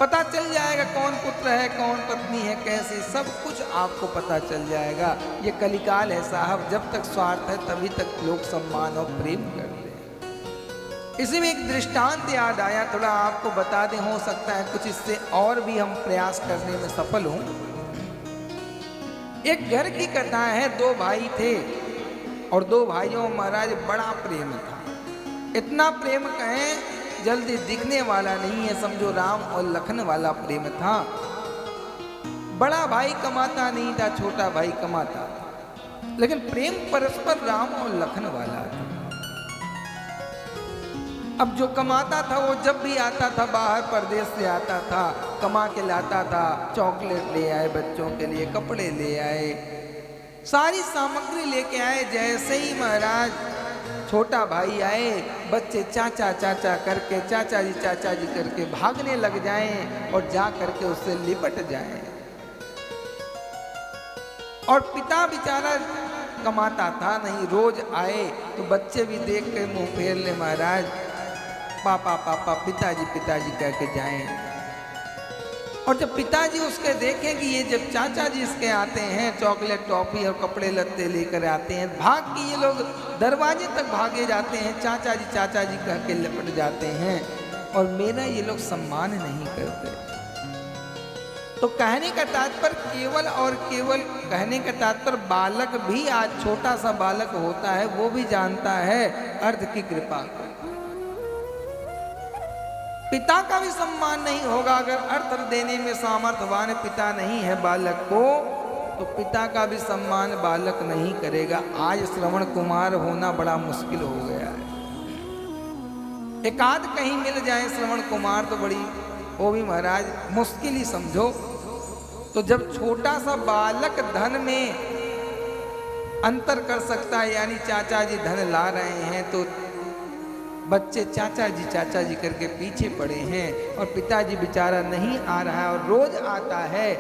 पता चल जाएगा कौन पुत्र है, कौन पत्नी है, कैसे, सब कुछ आपको पता चल जाएगा। ये कलिकाल है साहब, जब तक स्वार्थ है तभी तक लोग सम्मान और प्रेम करते हैं। इसी में एक दृष्टांत याद आया, थोड़ा आपको बता दें, हो सकता है कुछ इससे और भी हम प्रयास करने में सफल हों। एक घर की कथा है, 2 भाई थे और 2 भाइयों महाराज बड़ा प्रेम था। इतना प्रेम कहें जल्दी दिखने वाला नहीं है, समझो राम और लखन वाला प्रेम था। बड़ा भाई कमाता नहीं था, छोटा भाई कमाता था, लेकिन प्रेम परस्पर राम और लखन वाला था। अब जो कमाता था वो जब भी आता था बाहर परदेश से आता था, कमा के लाता था, चॉकलेट ले आए बच्चों के लिए, कपड़े ले आए, सारी सामग्री लेके आए। जैसे ही महाराज छोटा भाई आए, बच्चे चाचा चाचा करके, चाचा जी करके भागने लग जाएं और जा करके उससे लिपट जाएं। और पिता बेचारा कमाता था नहीं, रोज आए तो बच्चे भी देख के मुंह फेर ले, महाराज पापा पापा, पिताजी पिताजी कह के जाएं। और जब पिताजी उसके देखें कि ये जब चाचा जी इसके आते हैं, चॉकलेट टॉफी और कपड़े लत्ते लेकर आते हैं, भाग के ये लोग दरवाजे तक भागे जाते हैं, चाचा जी कह के लपट जाते हैं और मेरा ये लोग सम्मान नहीं करते। तो कहने का तात्पर्य केवल और केवल, कहने का तात्पर्य बालक भी, आज छोटा सा बालक होता है वो भी जानता है अर्थ की कृपा को। पिता का भी सम्मान नहीं होगा। अगर अर्थ देने में सामर्थ्यवान पिता नहीं है बालक को, तो पिता का भी सम्मान बालक नहीं करेगा। आज श्रवण कुमार होना बड़ा मुश्किल हो गया है। एकाध कहीं मिल जाए श्रवण कुमार तो बड़ी, वो भी महाराज मुश्किल ही समझो। तो जब छोटा सा बालक धन में अंतर कर सकता है, यानी चाचा जी धन ला रहे हैं तो बच्चे चाचा जी करके पीछे पड़े हैं, और पिताजी बेचारा नहीं आ रहा है और रोज आता है,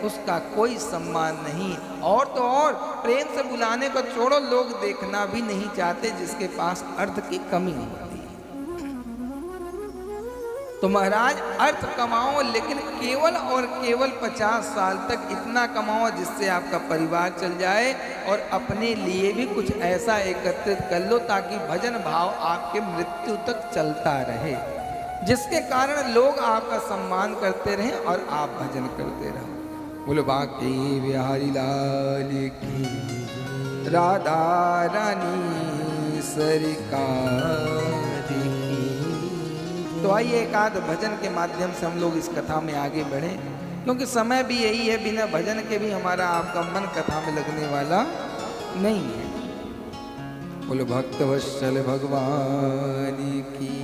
उसका कोई सम्मान नहीं। और तो और प्रेम से बुलाने को छोड़ो, लोग देखना भी नहीं चाहते जिसके पास अर्थ की कमी होती है। तो महाराज अर्थ कमाओ, लेकिन केवल और केवल 50 साल तक इतना कमाओ जिससे आपका परिवार चल जाए, और अपने लिए भी कुछ ऐसा एकत्रित कर लो ताकि भजन भाव आपके मृत्यु तक चलता रहे, जिसके कारण लोग आपका सम्मान करते रहें और आप भजन करते रहो। बोलो बांके बिहारी लाल की, राधा रानी सरकार की। तो आइए एक आध भजन के माध्यम से हम लोग इस कथा में आगे बढ़ें, क्योंकि समय भी यही है, बिना भजन के भी हमारा आपका मन कथा में लगने वाला नहीं है। बोलो भक्त वत्सल भगवान की,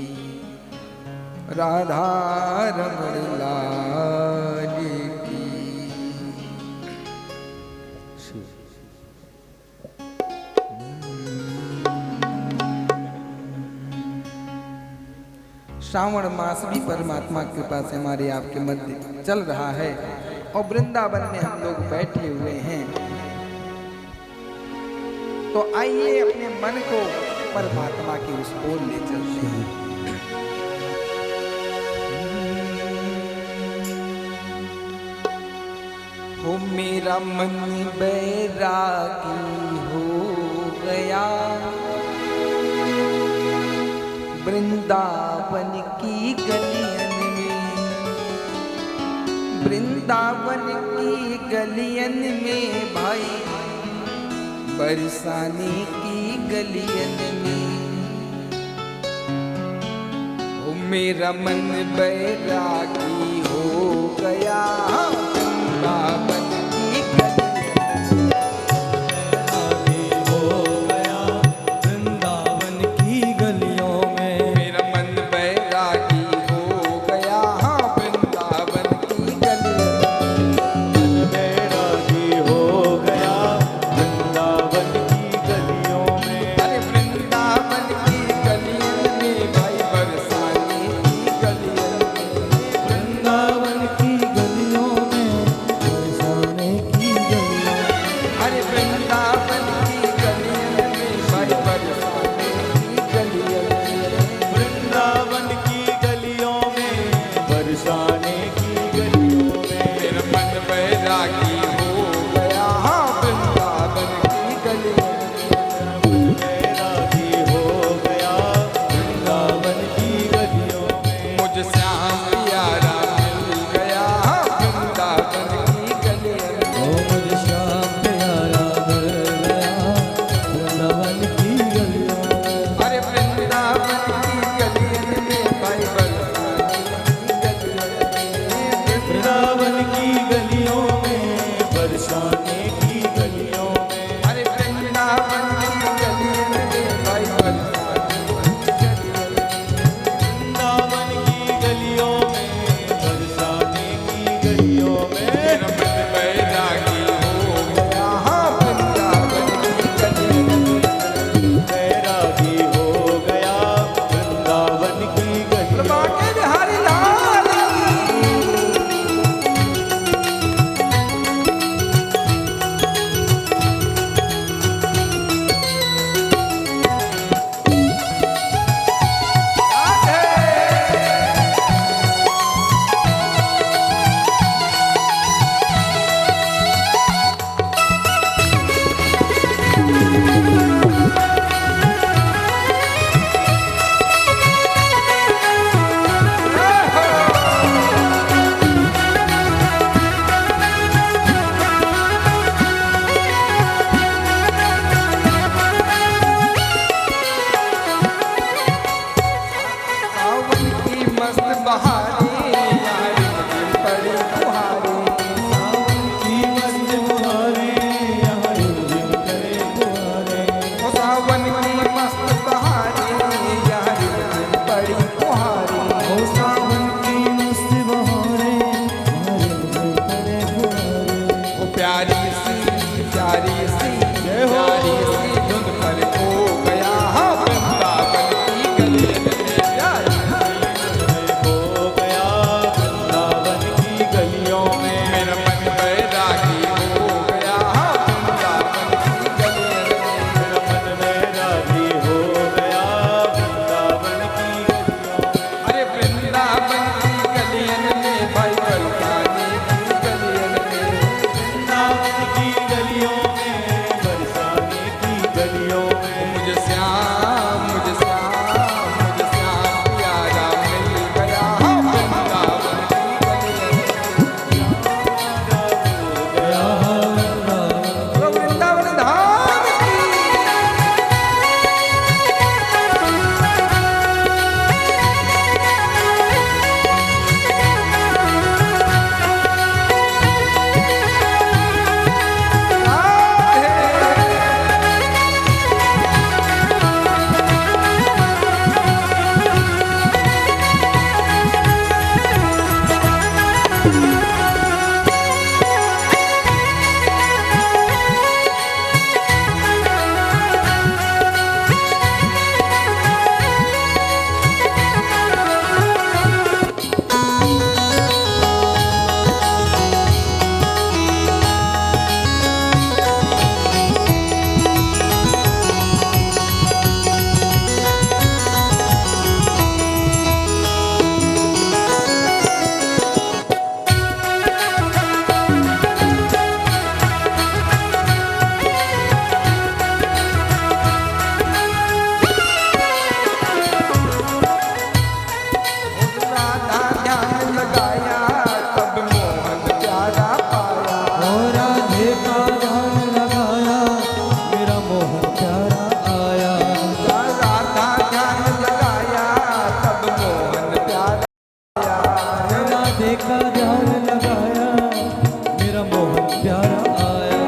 राधा रमण लाल की। श्रावण मास भी परमात्मा की कृपा से हमारे आपके मध्य चल रहा है, और वृंदावन में हम लोग बैठे हुए हैं। तो आइए अपने मन को परमात्मा की उस ओर ले चलते हैं। हो मेरा मन बैरागी हो गया, वृंदावन की गलियन में, वृंदावन की गलियन में भाई, बरसाने की गलियन में। ओ मेरा मन बैरागी हो गया, वृंदावन की गलियन में। श्याम प्यारा मिल हार लगाया मेरा मोहन प्यारा आया।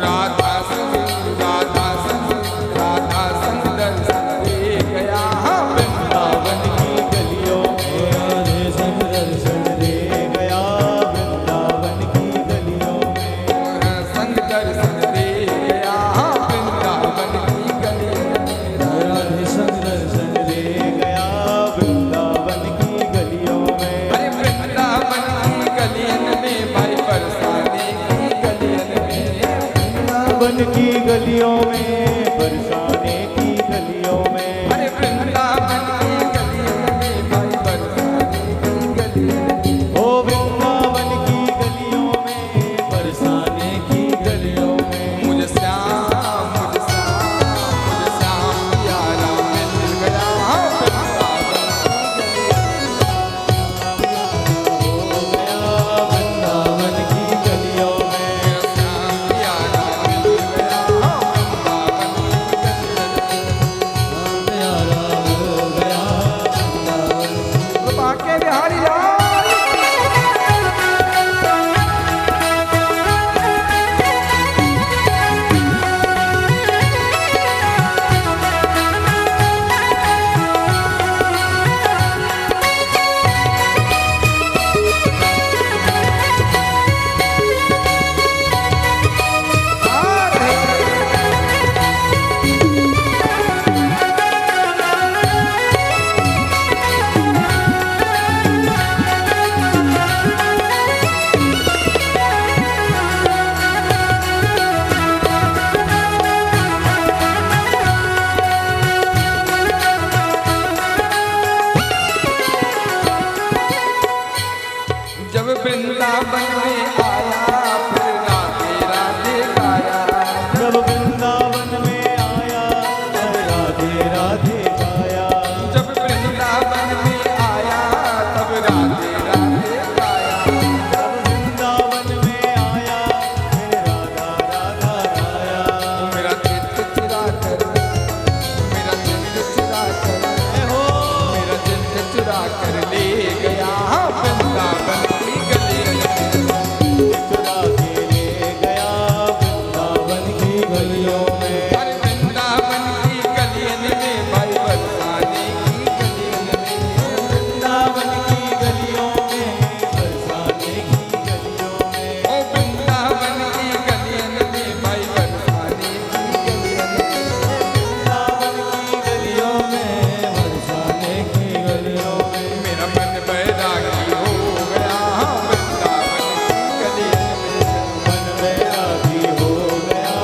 राधा संग दर्शन दे गया वृंदावन की गलियों में। राधे संग दर्शन दे गया वृंदावन की गलियों में। संग दर्शन दे गया वृंदावन की गलियों में। राधे संग दर्शन दे गया वृंदावन की गलियों में। अरे वृंदावन की गलियन में भाई बरसाने की गलियन में। वृंदावन की गलियों में बरसाने की गलियों में। अरे वृंदावन की गलियन में भाई बरसाने की गलियन में। ओ वृंदावन की गलियों में बरसाने की गलियों में। मुझे श्याम प्यारा मिल गया वृंदावन की गलियों में। श्याम प्यारा मिल गया प्यारा हो गया वृंदावन। बाके बिहारी लाल जब वृंदावन में आया फिर राधे राधे गाया। जब वृंदावन में आया राधे राधे गाया। जब वृंदावन में आया तब राधे राधे गाया। जब वृंदावन में आया राधा राधा गाया। मेरा चित्त चुरा कर मेरा चित्त चुरा कर हो मेरा चित्त चुरा कर ले गया वृंदावन की गलियन में। चुरा के ले गया वृंदावन की गलियों में। अरे वृंदावन की गलियन में भाई बरसाने की गलियन में। वृंदावन की गलियों में बरसाने की गलियों में। ओ वृंदावन की गलियन में भाई बरसाने की गलियन में। वृंदावन की गलियों में बरसाने की गलियों में। मेरा मन बैरागी हो गया वृंदावन की गलियन में। मन बैरागी हो गया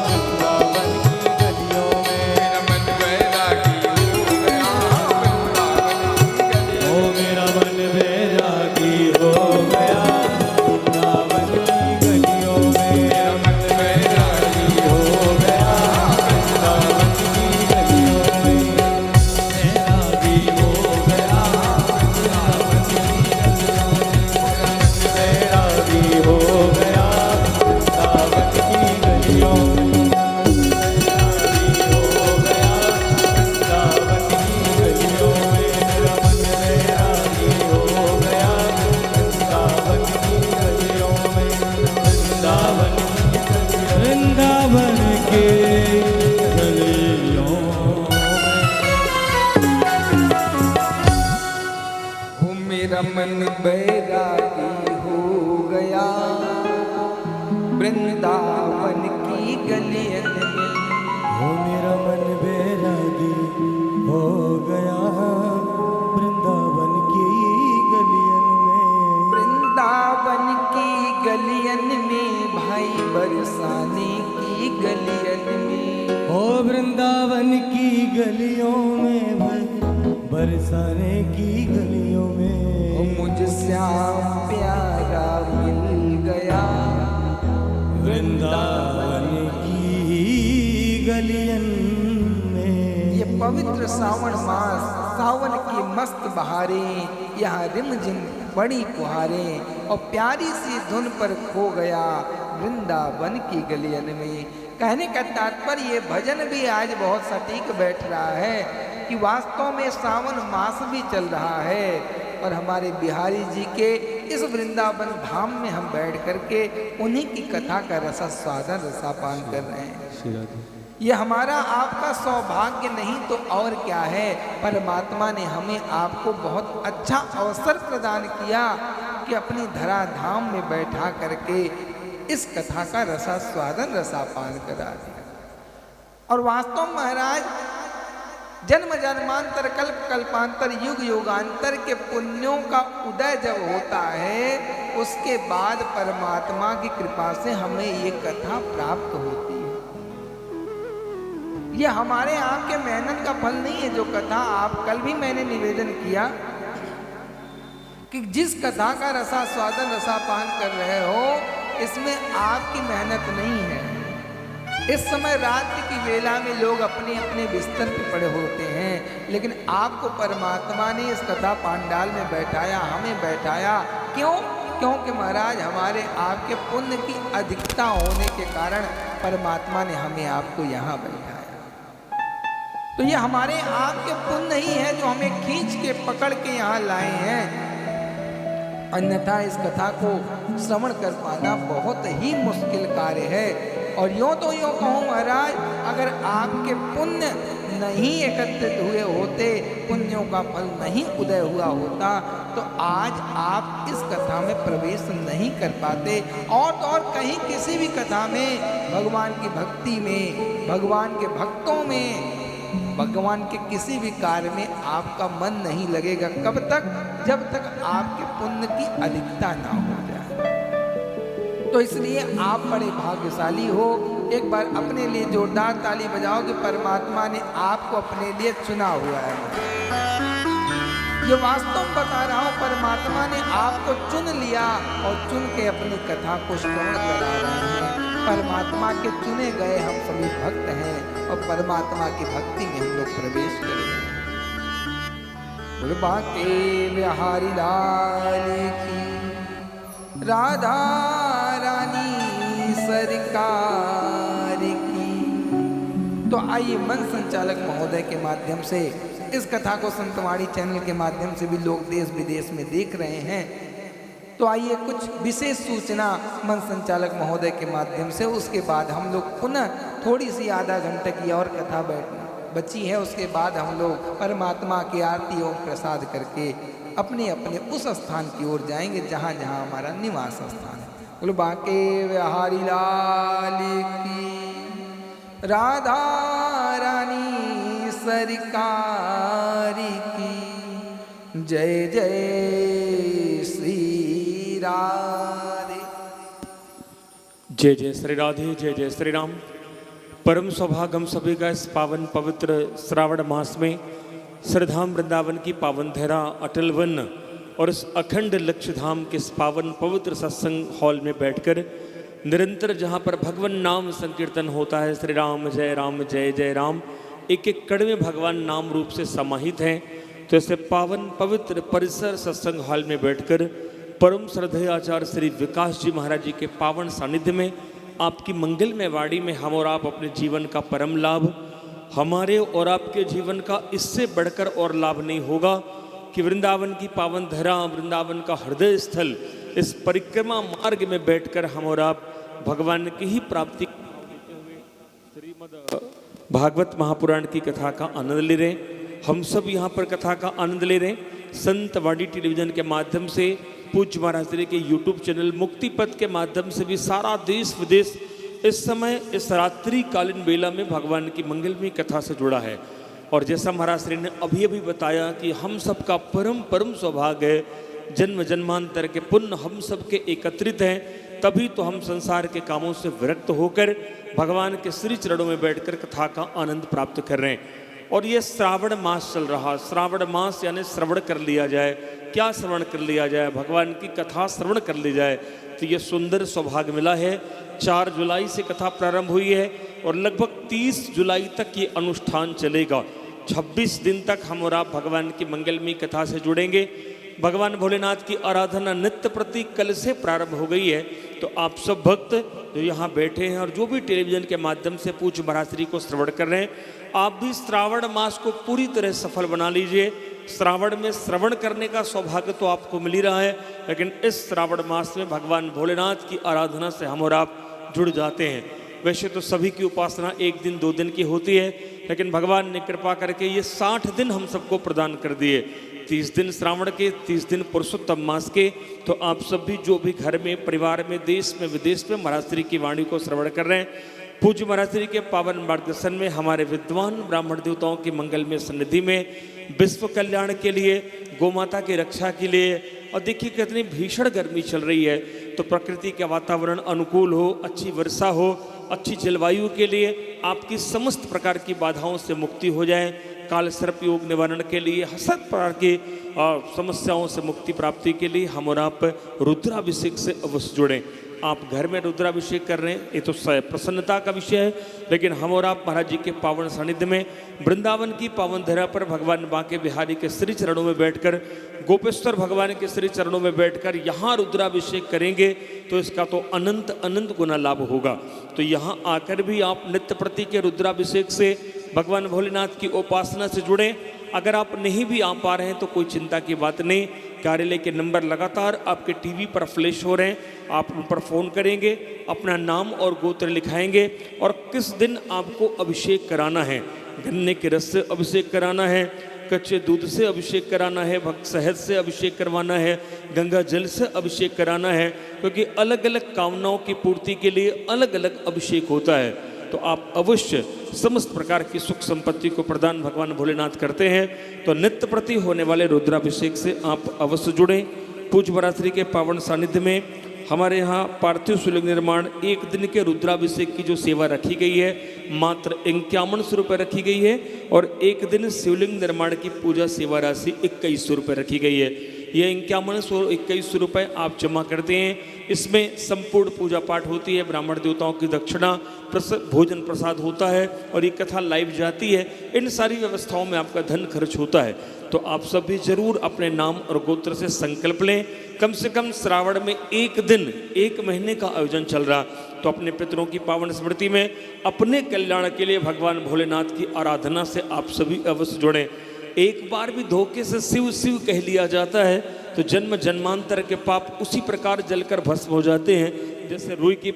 वृंदावन की गलियों में। मेरा मन बैरागी हो गया वृंदावन की गलियन ओ मेरा मन बैरागी हो गया वृंदावन की गलियों में। मेरा मन बैरागी हो गया वृंदावन की गलियों में। बैरागी हो गया वृंदावन की गलियों में। बैरागी हो गया वृंदावन की गलियों में। बैरागी हो गया वृंदावन की गलियों में। मेरा मन बैरागी हो गया वृंदावन की गलियों में। वृंदावन के गलियों में। ओ मेरा मन बैरागी हो गया वृंदावन की गलियन में। हो मेरा मन बैरागी हो गया वृंदावन की गलियन में। वृंदावन की गलियन में भाई बरसाने की गलियन में। ओ वृंदावन की गलियों में भाई बरसाने की गलियों ओ में। मुझ श्याम प्यारा मिल गया वृंदावन की गलियन में। ये पवित्र सावन मास सावन की मस्त बहारें यहाँ रिमझिम बड़ी फुहारें और प्यारी सी धुन पर खो गया वृंदावन की गलियन में। कहने का तात्पर्य ये भजन भी आज बहुत सटीक बैठ रहा है कि वास्तव में सावन मास भी चल रहा है और हमारे बिहारी जी के इस वृंदावन धाम में हम बैठ करके उन्हीं की कथा का रसास्वादन रसापान कर रहे हैं। ये हमारा आपका सौभाग्य नहीं तो और क्या है। परमात्मा ने हमें आपको बहुत अच्छा अवसर प्रदान किया कि अपनी धराधाम में बैठा करके इस कथा का रसास्वादन रसापान करा दिया। और वास्तव में महाराज जन्म जन्मांतर कल्प कल्पांतर युग युगांतर के पुण्यों का उदय जब होता है उसके बाद परमात्मा की कृपा से हमें ये कथा प्राप्त होती है। ये हमारे आपके मेहनत का फल नहीं है। जो कथा आप कल भी मैंने निवेदन किया कि जिस कथा का रसास्वादन रसापान कर रहे हो इसमें आपकी मेहनत नहीं है। इस समय रात्रि की वेला में लोग अपने अपने बिस्तर पे पड़े होते हैं, लेकिन आपको परमात्मा ने इस कथा पांडाल में बैठाया, हमें बैठाया। क्यों? क्योंकि महाराज हमारे आपके पुण्य की अधिकता होने के कारण परमात्मा ने हमें आपको यहाँ बैठाया। तो ये हमारे आपके पुण्य ही है जो हमें खींच के पकड़ के यहाँ लाए हैं। अन्यथा इस कथा को श्रवण कर पाना बहुत ही मुश्किल कार्य है। और यूँ तो यूँ कहूँ महाराज, अगर आपके पुण्य नहीं एकत्रित हुए होते, पुण्यों का फल नहीं उदय हुआ होता, तो आज आप इस कथा में प्रवेश नहीं कर पाते। और तो और कहीं किसी भी कथा में, भगवान की भक्ति में, भगवान के भक्तों में, भगवान के किसी भी कार्य में आपका मन नहीं लगेगा। कब तक? जब तक आपके पुण्य की अधिकता ना हो जाए। तो इसलिए आप बड़े भाग्यशाली हो। एक बार अपने लिए जोरदार ताली बजाओ कि परमात्मा ने आपको अपने लिए चुना हुआ है। ये वास्तव बता रहा हूँ, परमात्मा ने आपको चुन लिया और चुन के अपनी कथा को श्रवण करा रहे हैं। परमात्मा के चुने गए हम सभी भक्त हैं और परमात्मा की भक्ति में हम लोग प्रवेश करेंगे। बोल बाके बिहारी लाल की, राधा रानी सरकार की। तो आइए मन संचालक महोदय के माध्यम से इस कथा को संतवाणी चैनल के माध्यम से भी लोग देश विदेश में देख रहे हैं। तो आइए कुछ विशेष सूचना मन संचालक महोदय के माध्यम से, उसके बाद हम लोग पुनः थोड़ी सी आधा घंटे की और कथा बची है। उसके बाद हम लोग परमात्मा की आरती एवं प्रसाद करके अपने अपने उस स्थान की ओर जाएंगे जहाँ जहाँ हमारा निवास स्थान है। बोलो बाके बिहारी लाल की, राधा रानी सरकार की, जय जय श्री राधे। जय जय श्री राधे, जय जय श्री राम। परम सौभाग्य हम सभी का इस पावन पवित्र श्रावण मास में श्रद्धाम वृंदावन की पावन धरा अटल वन और इस अखंड लक्ष्य धाम के इस पावन पवित्र सत्संग हॉल में बैठकर निरंतर जहाँ पर भगवान नाम संकीर्तन होता है, श्री राम जय जय राम, एक एक कण में भगवान नाम रूप से समाहित हैं। तो ऐसे पावन पवित्र परिसर सत्संग हॉल में बैठकर परम श्रद्धेय आचार्य श्री विकास जी महाराज जी के पावन सानिध्य में आपकी मंगलमय वाणी में हम और आप अपने जीवन का परम लाभ, हमारे और आपके जीवन का इससे बढ़कर और लाभ नहीं होगा कि वृंदावन की पावन धरा, वृंदावन का हृदय स्थल, इस परिक्रमा मार्ग में बैठकर हम और आप भगवान की ही प्राप्ति श्रीमद् भागवत महापुराण की कथा का आनंद ले रहे हैं। हम सब यहाँ पर कथा का आनंद ले रहे हैं। संत वाणी टेलीविजन के माध्यम से, पूज्य महाराज जी के यूट्यूब चैनल मुक्ति पथ के माध्यम से भी सारा देश विदेश इस समय इस रात्रि कालीन बेला में भगवान की मंगलमय कथा से जुड़ा है। और जैसा महाराज श्री ने अभी अभी बताया कि हम सबका परम परम सौभाग्य है, जन्म जन्मांतर के पुण्य हम सबके एकत्रित हैं, तभी तो हम संसार के कामों से विरक्त होकर भगवान के श्री चरणों में बैठकर कथा का आनंद प्राप्त कर रहे हैं। और ये श्रावण मास चल रहा, श्रावण मास यानी श्रवण कर लिया जाए। क्या श्रवण कर लिया जाए? भगवान की कथा श्रवण कर ली जाए। तो ये सुंदर सौभाग्य मिला है। 4 जुलाई से कथा प्रारंभ हुई है और लगभग 30 जुलाई तक ये अनुष्ठान चलेगा। 26 दिन तक हम और आप भगवान की मंगलमयी कथा से जुड़ेंगे। भगवान भोलेनाथ की आराधना नित्य प्रति कल से प्रारंभ हो गई है। तो आप सब भक्त जो यहाँ बैठे हैं और जो भी टेलीविजन के माध्यम से पूज्य महाराज श्री को श्रवण कर रहे हैं, आप भी श्रावण मास को पूरी तरह सफल बना लीजिए। श्रावण में श्रवण करने का सौभाग्य तो आपको मिल ही रहा है, लेकिन इस श्रावण मास में भगवान भोलेनाथ की आराधना से हम और आप जुड़ जाते हैं। वैसे तो सभी की उपासना 1 दिन 2 दिन की होती है, लेकिन भगवान ने कृपा करके ये 60 दिन हम सबको प्रदान कर दिए। 30 दिन श्रावण के, 30 दिन पुरुषोत्तम मास के। तो आप सब भी जो भी घर में, परिवार में, देश में, विदेश में महाराज श्री की वाणी को श्रवण कर रहे हैं, पूज्य महाराज श्री के पावन मार्गदर्शन में हमारे विद्वान ब्राह्मण देवताओं की मंगल में सन्निधि में विश्व कल्याण के लिए, गौमाता की रक्षा के लिए, और देखिए कितनी भीषण गर्मी चल रही है, तो प्रकृति का वातावरण अनुकूल हो, अच्छी वर्षा हो, अच्छी जलवायु के लिए आपकी समस्त प्रकार की बाधाओं से मुक्ति हो जाए, काल सर्प योग निवारण के लिए, हसत प्रकार की समस्याओं से मुक्ति प्राप्ति के लिए हम और आप रुद्राभिषेक से अवश्य जुड़ें। आप घर में रुद्राभिषेक कर रहे हैं, ये तो प्रसन्नता का विषय है, लेकिन हम और आप महाराज जी के पावन सानिध्य में वृंदावन की पावन धरा पर भगवान बांके बिहारी के श्री चरणों में बैठकर, गोपेश्वर भगवान के श्री चरणों में बैठकर यहाँ रुद्राभिषेक करेंगे तो इसका तो अनंत अनंत गुना लाभ होगा। तो यहाँ आकर भी आप नित्य प्रति के रुद्राभिषेक से भगवान भोलेनाथ की उपासना से जुड़ें। अगर आप नहीं भी आ पा रहे हैं तो कोई चिंता की बात नहीं, कार्यालय के नंबर लगातार आपके टीवी पर फ्लैश हो रहे हैं, आप उन पर फ़ोन करेंगे, अपना नाम और गोत्र लिखाएंगे और किस दिन आपको अभिषेक कराना है। गन्ने के रस से अभिषेक कराना है, कच्चे दूध से अभिषेक कराना है, भक्त शहद से अभिषेक करवाना है, गंगा जल से अभिषेक कराना है, क्योंकि अलग अलग कामनाओं की पूर्ति के लिए अलग अलग अभिषेक होता है। तो आप अवश्य समस्त प्रकार की सुख संपत्ति को प्रदान भगवान भोलेनाथ करते हैं। तो नित्य प्रति होने वाले रुद्राभिषेक से आप अवश्य जुड़ें। पूज्य महाराज श्री के पावन सानिध्य में हमारे यहाँ पार्थिव शिवलिंग निर्माण 1 दिन के रुद्राभिषेक की जो सेवा रखी गई है मात्र 5100 रुपये रखी गई है, और 1 दिन शिवलिंग निर्माण की पूजा सेवा राशि 2100 रुपये रखी गई है। ये 5121 रुपये आप जमा करते हैं। इसमें संपूर्ण पूजा पाठ होती है, ब्राह्मण देवताओं की दक्षिणा, भोजन प्रसाद होता है और ये कथा लाइव जाती है। इन सारी व्यवस्थाओं में आपका धन खर्च होता है। तो आप सब भी जरूर अपने नाम और गोत्र से संकल्प लें। कम से कम श्रावण में 1 दिन, 1 महीने का आयोजन चल रहा, तो अपने पितरों की पावन स्मृति में अपने कल्याण के लिए भगवान भोलेनाथ की आराधना से आप सभी अवश्य जुड़ें। एक बार भी धोखे से शिव शिव कह लिया जाता है तो जन्म जन्मांतर के पाप उसी प्रकार जलकर भस्म हो जाते हैं। जैसे रुई की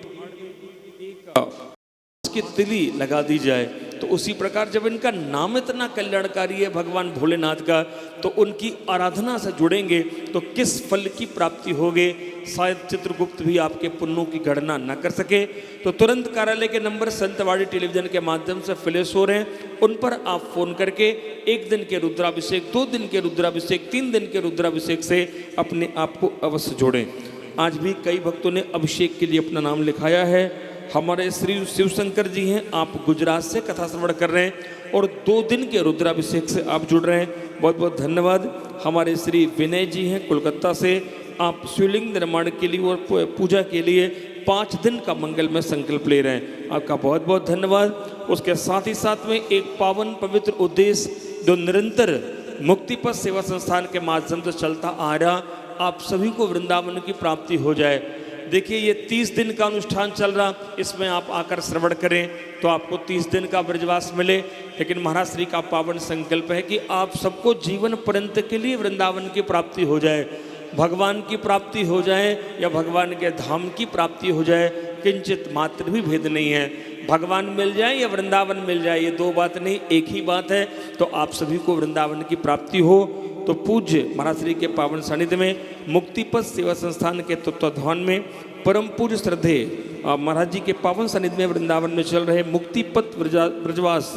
की तिली लगा दी जाए, तो उसी प्रकार जब इनका नाम इतना कल्याणकारी है भगवान भोलेनाथ का, तो उनकी आराधना से जुड़ेंगे तो किस फल की प्राप्ति होगी शायद चित्रगुप्त भी आपके पुण्यों की गणना न कर सके। तो तुरंत कार्यालय के नंबर संतवाड़ी टेलीविजन के माध्यम से फ्लैश हो रहे हैं, उन पर आप फोन करके 1 दिन के रुद्राभिषेक, 2 दिन के रुद्राभिषेक, 3 दिन के रुद्राभिषेक से अपने आप को अवश्य जोड़ें। आज भी कई भक्तों ने अभिषेक के लिए अपना नाम लिखाया है। हमारे श्री शिवशंकर जी हैं, आप गुजरात से कथा श्रवण कर रहे हैं और 2 दिन के रुद्राभिषेक से आप जुड़ रहे हैं, बहुत बहुत धन्यवाद। हमारे श्री विनय जी हैं कोलकाता से, आप शिवलिंग निर्माण के लिए और पूजा के लिए 5 दिन का मंगल में संकल्प ले रहे हैं, आपका बहुत बहुत धन्यवाद। उसके साथ ही साथ में एक पावन पवित्र उद्देश्य जो निरंतर मुक्तिपथ सेवा संस्थान के माध्यम से चलता आ रहा, आप सभी को वृंदावन की प्राप्ति हो जाए। देखिए ये 30 दिन का अनुष्ठान चल रहा, इसमें आप आकर श्रवण करें तो आपको 30 दिन का ब्रजवास मिले। लेकिन महाराज श्री का पावन संकल्प है कि आप सबको जीवन पर्यंत के लिए वृंदावन की प्राप्ति हो जाए, भगवान की प्राप्ति हो जाए या भगवान के धाम की प्राप्ति हो जाए, किंचित मात्र भी भेद नहीं है। भगवान मिल जाए या वृंदावन मिल जाए, ये 2 बात नहीं, एक ही बात है। तो आप सभी को वृंदावन की प्राप्ति हो तो पूज्य महाराज श्री के पावन सानिध्य में मुक्तिपथ सेवा संस्थान के तत्वाधान में परम पूज्य श्रद्धे महाराज जी के पावन सानिध्य में वृंदावन में चल रहे मुक्तिपथ ब्रजवास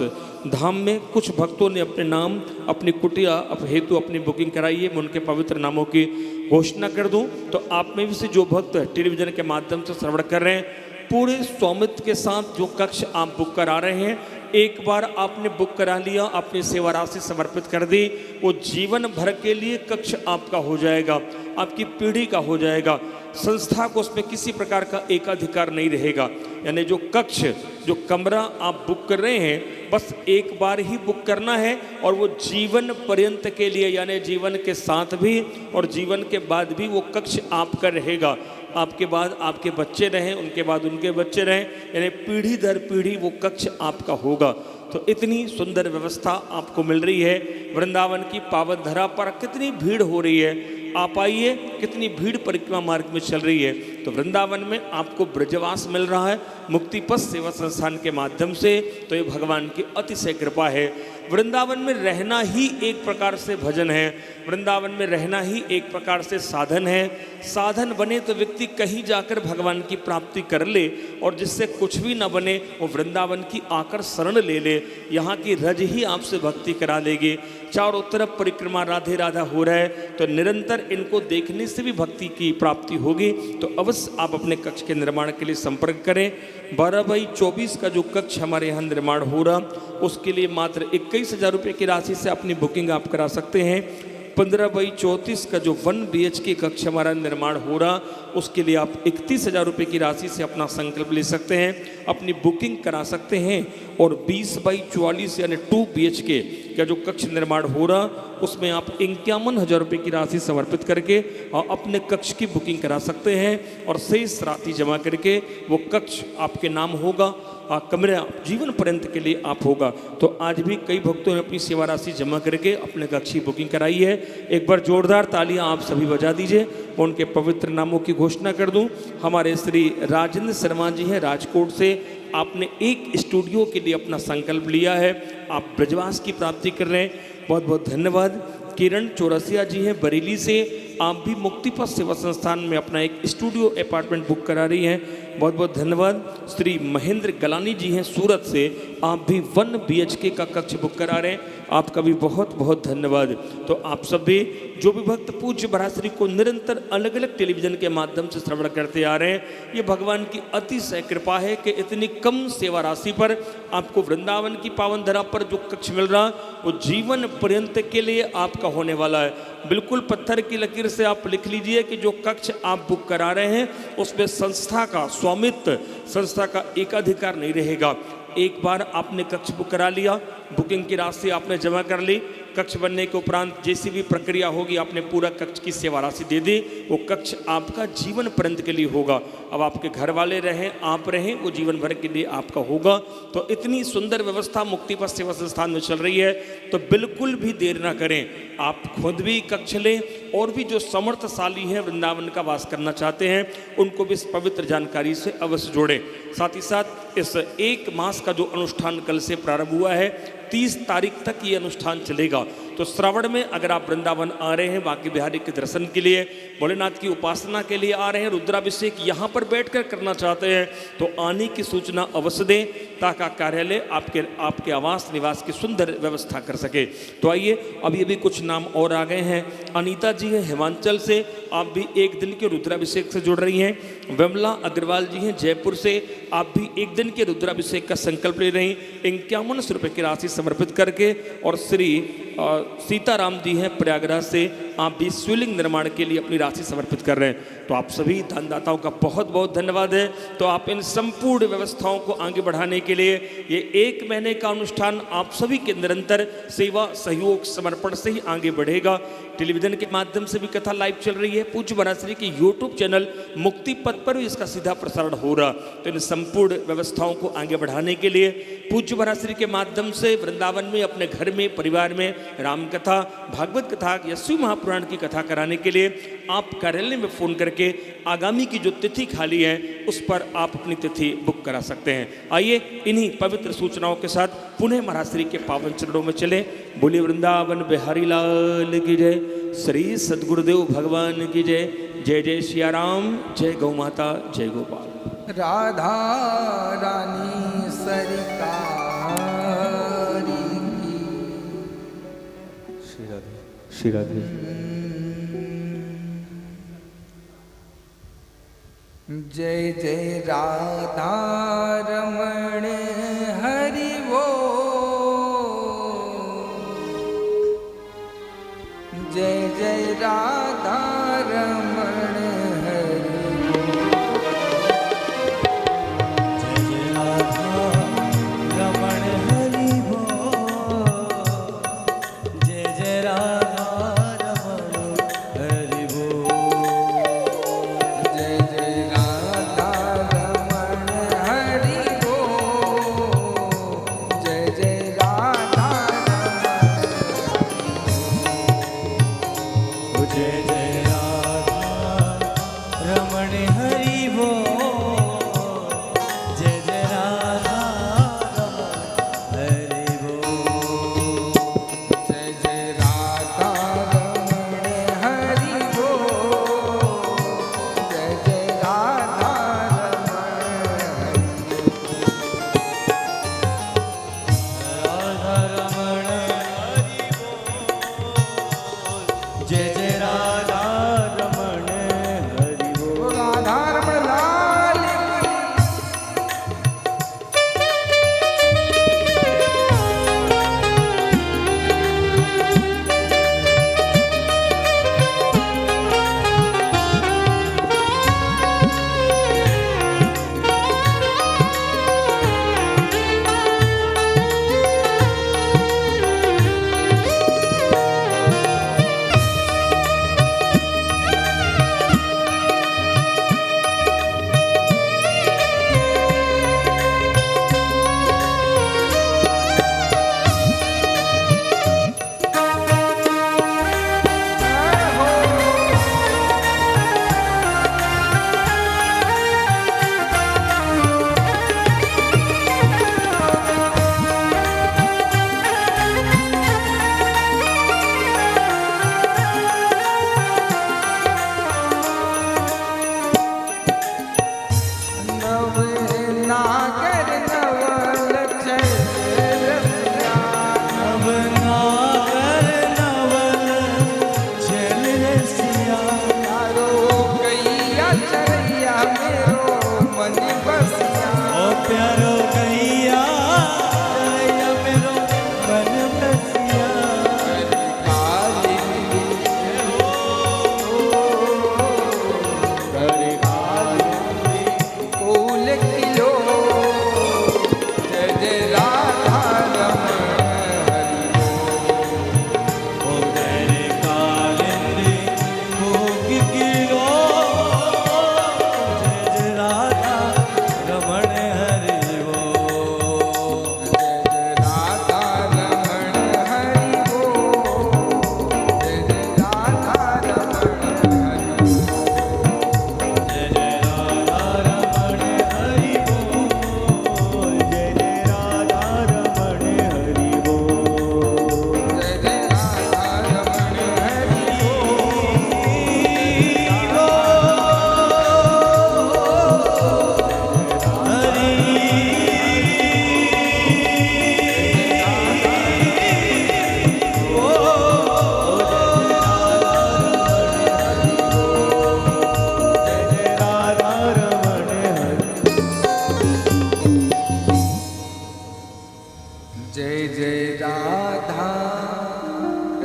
धाम में कुछ भक्तों ने अपने नाम, अपनी कुटिया हेतु अपनी बुकिंग कराई है। मैं उनके पवित्र नामों की घोषणा कर दूं तो आप में भी से जो भक्त टेलीविजन के माध्यम से श्रवण कर रहे हैं, पूरे स्वामित्व के साथ जो कक्ष आप बुक करा रहे हैं, एक बार आपने बुक करा लिया, अपनी सेवा राशि समर्पित कर दी, वो जीवन भर के लिए कक्ष आपका हो जाएगा, आपकी पीढ़ी का हो जाएगा। संस्था को उसमें किसी प्रकार का एकाधिकार नहीं रहेगा। यानी जो कक्ष, जो कमरा आप बुक कर रहे हैं, बस एक बार ही बुक करना है और वो जीवन पर्यंत के लिए, यानी जीवन के साथ भी और जीवन के बाद भी वो कक्ष आपका रहेगा। आपके बाद आपके बच्चे रहें, उनके बाद उनके बच्चे रहें, यानी पीढ़ी दर पीढ़ी वो कक्ष आपका होगा। तो इतनी सुंदर व्यवस्था आपको मिल रही है वृंदावन की पावन धरा पर। कितनी भीड़ हो रही है, आप आइए, कितनी भीड़ परिक्रमा मार्ग में चल रही है। तो वृंदावन में आपको ब्रजवास मिल रहा है मुक्ति पथ सेवा संस्थान के माध्यम से। तो ये भगवान की अतिशय कृपा है। वृंदावन में रहना ही एक प्रकार से भजन है, वृंदावन में रहना ही एक प्रकार से साधन है। साधन बने तो व्यक्ति कहीं जाकर भगवान की प्राप्ति कर ले, और जिससे कुछ भी न बने वो वृंदावन की आकर शरण ले ले। यहाँ की रज ही आपसे भक्ति करा लेगी। चारों तरफ परिक्रमा राधे राधा हो रहा है, तो निरंतर इनको देखने से भी भक्ति की प्राप्ति होगी। तो अवश्य आप अपने कक्ष के निर्माण के लिए संपर्क करें। 12/24 का जो कक्ष हमारे यहाँ निर्माण हो रहा, उसके लिए मात्र 21,000 रुपये की राशि से अपनी बुकिंग आप करा सकते हैं। 15/34 का जो 1 BHK कक्ष हमारा निर्माण हो रहा, उसके लिए आप 31,000 रुपये की राशि से अपना संकल्प ले सकते हैं, अपनी बुकिंग करा सकते हैं। और 20/44 यानी 2 BHK का जो कक्ष निर्माण हो रहा, उसमें आप 51,000 रुपये की राशि समर्पित करके अपने कक्ष की बुकिंग करा सकते हैं, और शेष राशि जमा करके वो कक्ष आपके नाम होगा, कमरा जीवन पर्यंत के लिए आप होगा। तो आज भी कई भक्तों ने अपनी सेवा राशि जमा करके अपने कक्ष की बुकिंग कराई है। एक बार जोरदार तालियां आप सभी बजा दीजिए। मैं उनके पवित्र नामों की घोषणा कर दूं। हमारे श्री राजेंद्र शर्मा जी हैं राजकोट से, आपने एक स्टूडियो के लिए अपना संकल्प लिया है, आप ब्रजवास की प्राप्ति कर रहे हैं, बहुत बहुत धन्यवाद। किरण चौरसिया जी हैं बरेली से, आप भी मुक्ति पथ सेवा संस्थान में अपना एक स्टूडियो अपार्टमेंट बुक करा रही हैं, बहुत बहुत धन्यवाद। श्री महेंद्र गलानी जी हैं सूरत से, आप भी 1 BHK का कक्ष बुक करा रहे हैं, आपका भी बहुत बहुत धन्यवाद। तो आप सभी जो भी भक्त पूज्य भराश्री को निरंतर अलग अलग टेलीविजन के माध्यम से श्रवण करते आ रहे हैं, ये भगवान की अतिशय कृपा है कि इतनी कम सेवा राशि पर आपको वृंदावन की पावन धरा पर जो कक्ष मिल रहा, वो जीवन पर्यंत के लिए आपका होने वाला है। बिल्कुल पत्थर की लकीर से आप लिख लीजिए कि जो कक्ष आप बुक करा रहे हैं उसमें संस्था का स्वामित्व, संस्था का एकाधिकार नहीं रहेगा। एक बार आपने कक्ष बुक करा लिया, बुकिंग की राशि आपने जमा कर ली, कक्ष बनने के उपरांत जैसी भी प्रक्रिया होगी आपने पूरा कक्ष की सेवा राशि दे दी, वो कक्ष आपका जीवन पर्यंत के लिए होगा। अब आपके घर वाले रहें, आप रहें, वो जीवन भर के लिए आपका होगा। तो इतनी सुंदर व्यवस्था मुक्ति पथ सेवा संस्थान में चल रही है, तो बिल्कुल भी देर ना करें, आप खुद भी कक्ष लें, और भी जो समर्थशाली हैं वृंदावन का वास करना चाहते हैं उनको भी इस पवित्र जानकारी से अवश्य जोड़ें। साथ ही साथ इस 1 मास का जो अनुष्ठान कल से प्रारंभ हुआ है, 30 तारीख तक ये अनुष्ठान चलेगा। तो श्रावण में अगर आप वृंदावन आ रहे हैं बांके बिहारी के दर्शन के लिए, भोलेनाथ की उपासना के लिए आ रहे हैं, रुद्राभिषेक यहाँ पर बैठकर करना चाहते हैं, तो आने की सूचना अवश्य दें, ताकि कार्यालय आपके आवास निवास की सुंदर व्यवस्था कर सके। तो आइए, अभी अभी कुछ नाम और आ गए हैं। अनीता जी हैं हिमाचल से, आप भी 1 दिन के रुद्राभिषेक से जुड़ रही हैं। विमला अग्रवाल जी हैं जयपुर से, आप भी 1 दिन के रुद्राभिषेक का संकल्प ले रही हैं 51 रुपये की राशि समर्पित करके। और श्री सीताराम जी हैं प्रयागराज से, आप भी शिवलिंग निर्माण के लिए अपनी राशि समर्पित कर रहे हैं। तो आप सभी दानदाताओं का बहुत बहुत धन्यवाद है। तो आप इन संपूर्ण व्यवस्थाओं को आगे बढ़ाने के लिए ये 1 महीने का अनुष्ठान आप सभी के निरंतर सेवा सहयोग समर्पण से ही आगे बढ़ेगा। टेलीविजन के माध्यम से भी कथा लाइव चल रही है, पूज्य भराश्री के यूट्यूब चैनल मुक्ति पथ पर भी इसका सीधा प्रसारण हो रहा। तो इन संपूर्ण व्यवस्थाओं को आगे बढ़ाने के लिए पूज्य भराश्री के माध्यम से वृंदावन में अपने घर में परिवार में राम कथा, भागवत कथा या शिव महापुराण की कथा कराने के लिए आप कार्यालय में फ़ोन करके आगामी की जो तिथि खाली है उस पर आप अपनी तिथि बुक करा सकते हैं। आइए, इन्हीं पवित्र सूचनाओं के साथ पुनः महाराश्री के पावन चरणों में चले। बोलिए वृंदावन बिहारी लाल की जय, श्री सद्गुरुदेव भगवान की जय। जय जय सिया राम, जय गौ माता, जय गोपाल। राधा रानी सरकार की श्री राधे। जय जय राधा रमण हरि वो, जय जय राधा रमण हरि वो, जय जय राधा रमण हरि बोल, जय जय राधा रमण हरि बोल, जय जय राधा रमण हरि वो, जय जय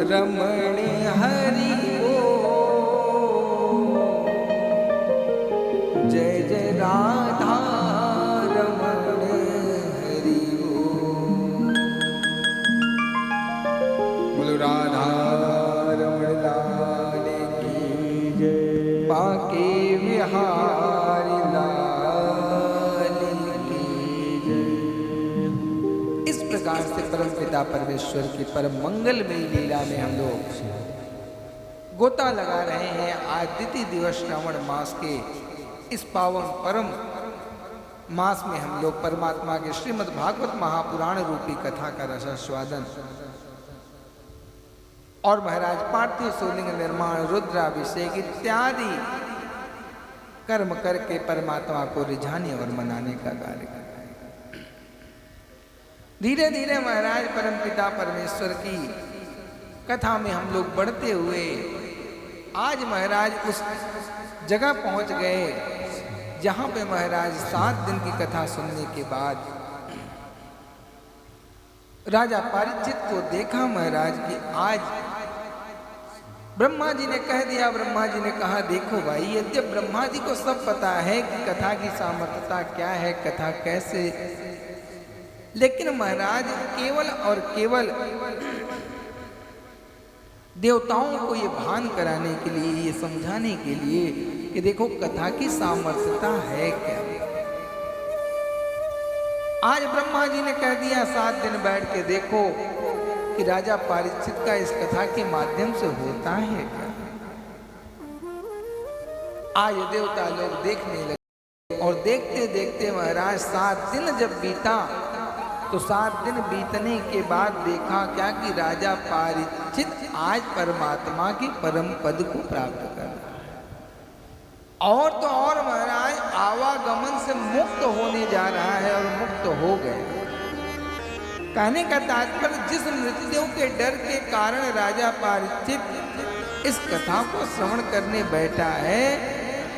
रमण हरि बोल। जय जय राधा रमण हरि बोल। बोलो राधा रमण लाल की जय। बांके बिहारी लाल की जय। इस प्रकार से परम पिता परमेश्वर की परम मंगलमयी लीला में हम लोग गोता लगा रहे हैं। आज द्वितीय दिवस श्रावण मास के इस पावन परम मास में हम लोग परमात्मा के श्रीमद् भागवत महापुराण रूपी कथा का रसास्वादन और महाराज पार्थिव शिवलिंग निर्माण, रुद्राभिषेक इत्यादि कर्म करके परमात्मा को रिझाने और मनाने का कार्य कर रहे हैं। धीरे धीरे महाराज परमपिता परमेश्वर की कथा में हम लोग बढ़ते हुए आज महाराज उस जगह पहुंच गए जहां पे महाराज 7 दिन की कथा सुनने के बाद राजा पारीक्षित को देखा महाराज कि आज ब्रह्मा जी ने कह दिया। ब्रह्मा जी ने कहा देखो भाई, यद्यप ब्रह्मा जी को सब पता है कि कथा की सामर्थ्यता क्या है, कथा कैसे, लेकिन महाराज केवल और केवल देवताओं को ये भान कराने के लिए, ये समझाने के लिए कि देखो कथा की सामर्थ्यता है क्या। आज ब्रह्मा जी ने कह दिया 7 दिन बैठ के देखो कि राजा पारीक्षित का इस कथा के माध्यम से होता है क्या। आज देवता लोग देखने लगे। और देखते देखते महाराज 7 दिन जब बीता तो 7 दिन बीतने के बाद देखा क्या कि राजा परीक्षित आज परमात्मा के परम पद को प्राप्त कर और तो और महाराज आवागमन से मुक्त होने जा रहा है और मुक्त हो गए। कहने का तात्पर्य जिस मृत्यु के डर के कारण राजा परीक्षित इस कथा को श्रवण करने बैठा है,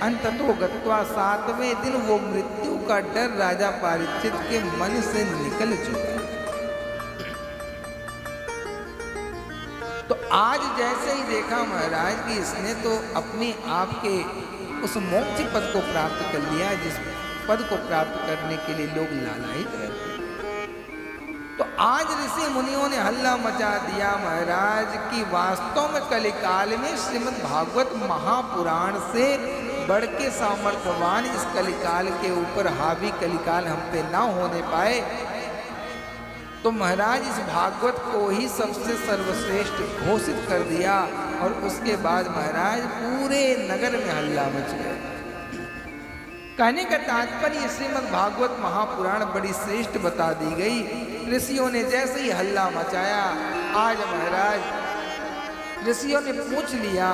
अंततो गत्वा 7वें दिन वो मृत्यु का डर राजा परीक्षित के मन से निकल चुका है। तो आज जैसे ही देखा महाराज कि इसने तो अपने आप के उस मोक्ष पद को प्राप्त कर लिया जिस पद को प्राप्त करने के लिए लोग लालायित रहते हैं। तो आज ऋषि मुनियों ने हल्ला मचा दिया महाराज कि वास्तव में कलिकाल में श्रीमद् भागवत महापुराण से बढ़ के सामर्थ्यवान इस कलिकाल के ऊपर हावी कलिकाल हम पे ना होने पाए। तो महाराज इस भागवत को ही सबसे सर्वश्रेष्ठ घोषित कर दिया और उसके बाद महाराज पूरे नगर में हल्ला मच गया। कहने का तात्पर्य श्रीमद् भागवत महापुराण बड़ी श्रेष्ठ बता दी गई। ऋषियों ने जैसे ही हल्ला मचाया, आज महाराज ऋषियों ने पूछ लिया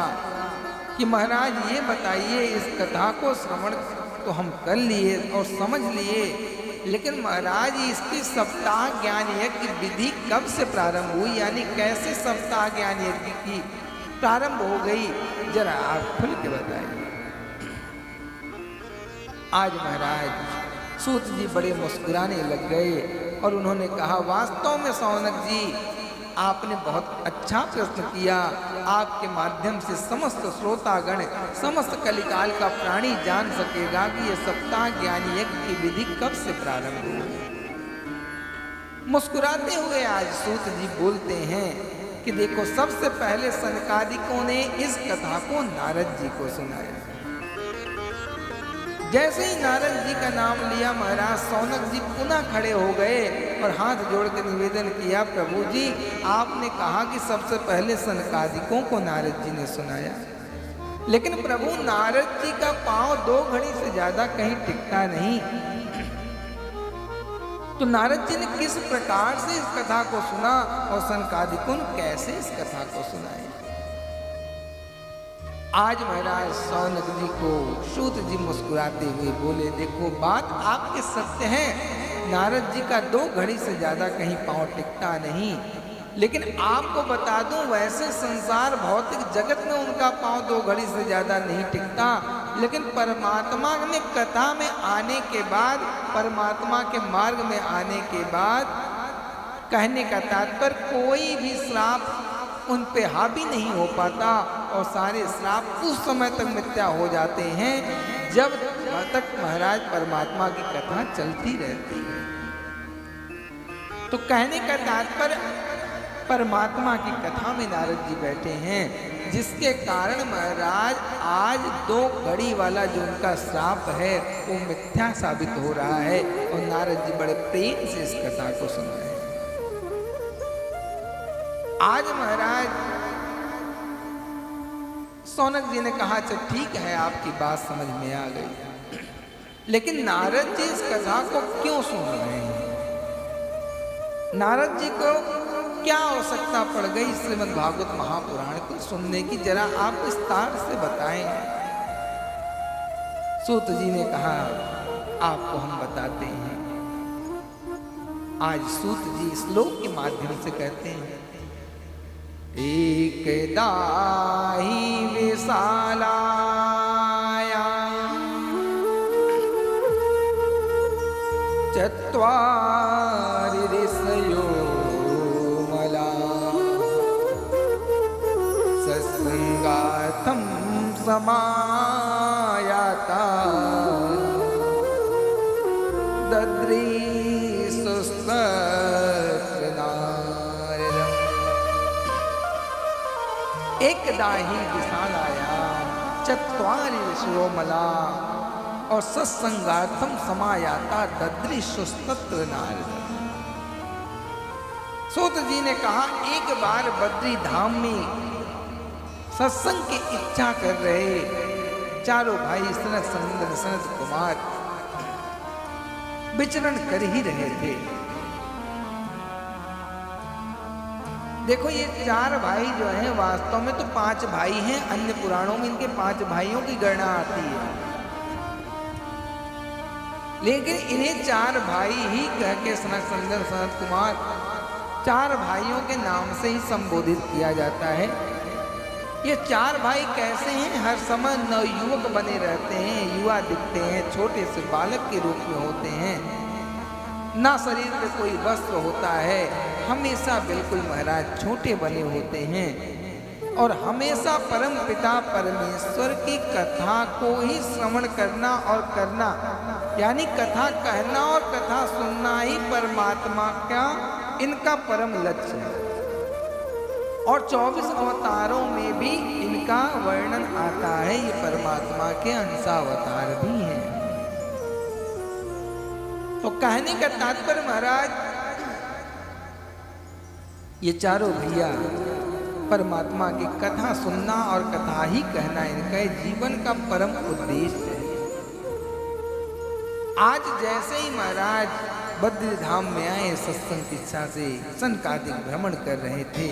कि महाराज ये बताइए, इस कथा को श्रवण तो हम कर लिए और समझ लिए, लेकिन महाराज इसकी सप्ताह ज्ञान यज्ञ की विधि कब से प्रारंभ हुई, यानी कैसे सप्ताह ज्ञान यज्ञ की प्रारंभ हो गई, जरा आप खुल के बताइए। आज महाराज सूत जी बड़े मुस्कुराने लग गए और उन्होंने कहा, वास्तव में सौनक जी आपने बहुत अच्छा प्रश्न किया। आपके माध्यम से समस्त श्रोतागण, समस्त कलिकाल का प्राणी जान सकेगा कि यह सप्ताह ज्ञान यज्ञ की विधि कब से प्रारंभ हुई। मुस्कुराते हुए आज सूत जी बोलते हैं कि देखो, सबसे पहले सनकादिकों ने इस कथा को नारद जी को सुनाया। जैसे ही नारद जी का नाम लिया महाराज सौनक जी पुनः खड़े हो गए और हाथ जोड़ के निवेदन किया, प्रभु जी आपने कहा कि सबसे पहले सनकादिकों को नारद जी ने सुनाया, लेकिन प्रभु नारद जी का पांव 2 घड़ी से ज्यादा कहीं टिकता नहीं। तो नारद जी ने किस प्रकार से इस कथा को सुना और सनकादिकों ने कैसे इस कथा को सुनाया। आज महाराज सौनक जी को सूत जी मुस्कुराते हुए बोले, देखो बात आपके सत्य है, नारद जी का 2 घड़ी से ज्यादा कहीं पांव टिकता नहीं, लेकिन आपको बता दूं वैसे संसार भौतिक जगत में उनका पांव 2 घड़ी से ज्यादा नहीं टिकता, लेकिन परमात्मा में कथा में आने के बाद, परमात्मा के मार्ग में आने के बाद, कहने का तात्पर्य कोई भी श्राप उन पे हावी नहीं हो पाता और सारे श्राप उस समय तक मिथ्या हो जाते हैं जब तक महाराज परमात्मा की कथा चलती रहती है। तो कहने का तात्पर्य परमात्मा की कथा में नारद जी बैठे हैं, जिसके कारण महाराज आज 2 घड़ी वाला जो उनका श्राप है वो मिथ्या साबित हो रहा है और नारद जी बड़े प्रेम से इस कथा को सुन रहे हैं। आज महाराज सौनक जी ने कहा, अच्छा ठीक है, आपकी बात समझ में आ गई, लेकिन नारद जी इस कथा को क्यों सुन रहे हैं? नारद जी को क्या आवश्यकता पड़ गई श्रीमद् भागवत महापुराण को सुनने की, जरा आप विस्तार से बताएं। सूत जी ने कहा, आपको हम बताते हैं। आज सूत जी श्लोक के माध्यम से कहते हैं, एकदा हि विशालाया चत्वारि ऋषयो मला सत्संगार्थं समायाता एकदा ही विशालाया चत्वारि ऋषयो मला और सत्संगार्थम समायाता दद्रीशुस्तत्र नारद। सूत जी ने कहा, एक बार बद्री धाम में सत्संग की इच्छा कर रहे चारों भाई सनत सनंदन सनत कुमार विचरण कर ही रहे थे। देखो ये 4 भाई जो हैं वास्तव में तो 5 भाई हैं, अन्य पुराणों में इनके 5 भाइयों की गणना आती है, लेकिन इन्हें 4 भाई ही कह के सनत कुमार 4 भाइयों के नाम से ही संबोधित किया जाता है। ये 4 भाई कैसे हैं? हर समय नवयुवक बने रहते हैं, युवा दिखते हैं, छोटे से बालक के रूप में होते हैं, ना शरीर पे कोई वस्त्र होता है, हमेशा बिल्कुल महाराज छोटे बने होते हैं और हमेशा परम पिता परमेश्वर की कथा को ही श्रवण करना और करना, यानी कथा कहना और कथा सुनना ही परमात्मा का इनका परम लक्ष्य है। और 24 अवतारों में भी इनका वर्णन आता है, ये परमात्मा के अंशावतार भी हैं। तो कहने का तात्पर्य महाराज, ये चारों भैया परमात्मा की कथा सुनना और कथा ही कहना इनका जीवन का परम उद्देश्य है। आज जैसे ही महाराज बद्री धाम में आए, सत्संग की इच्छा से सनकादिक भ्रमण कर रहे थे,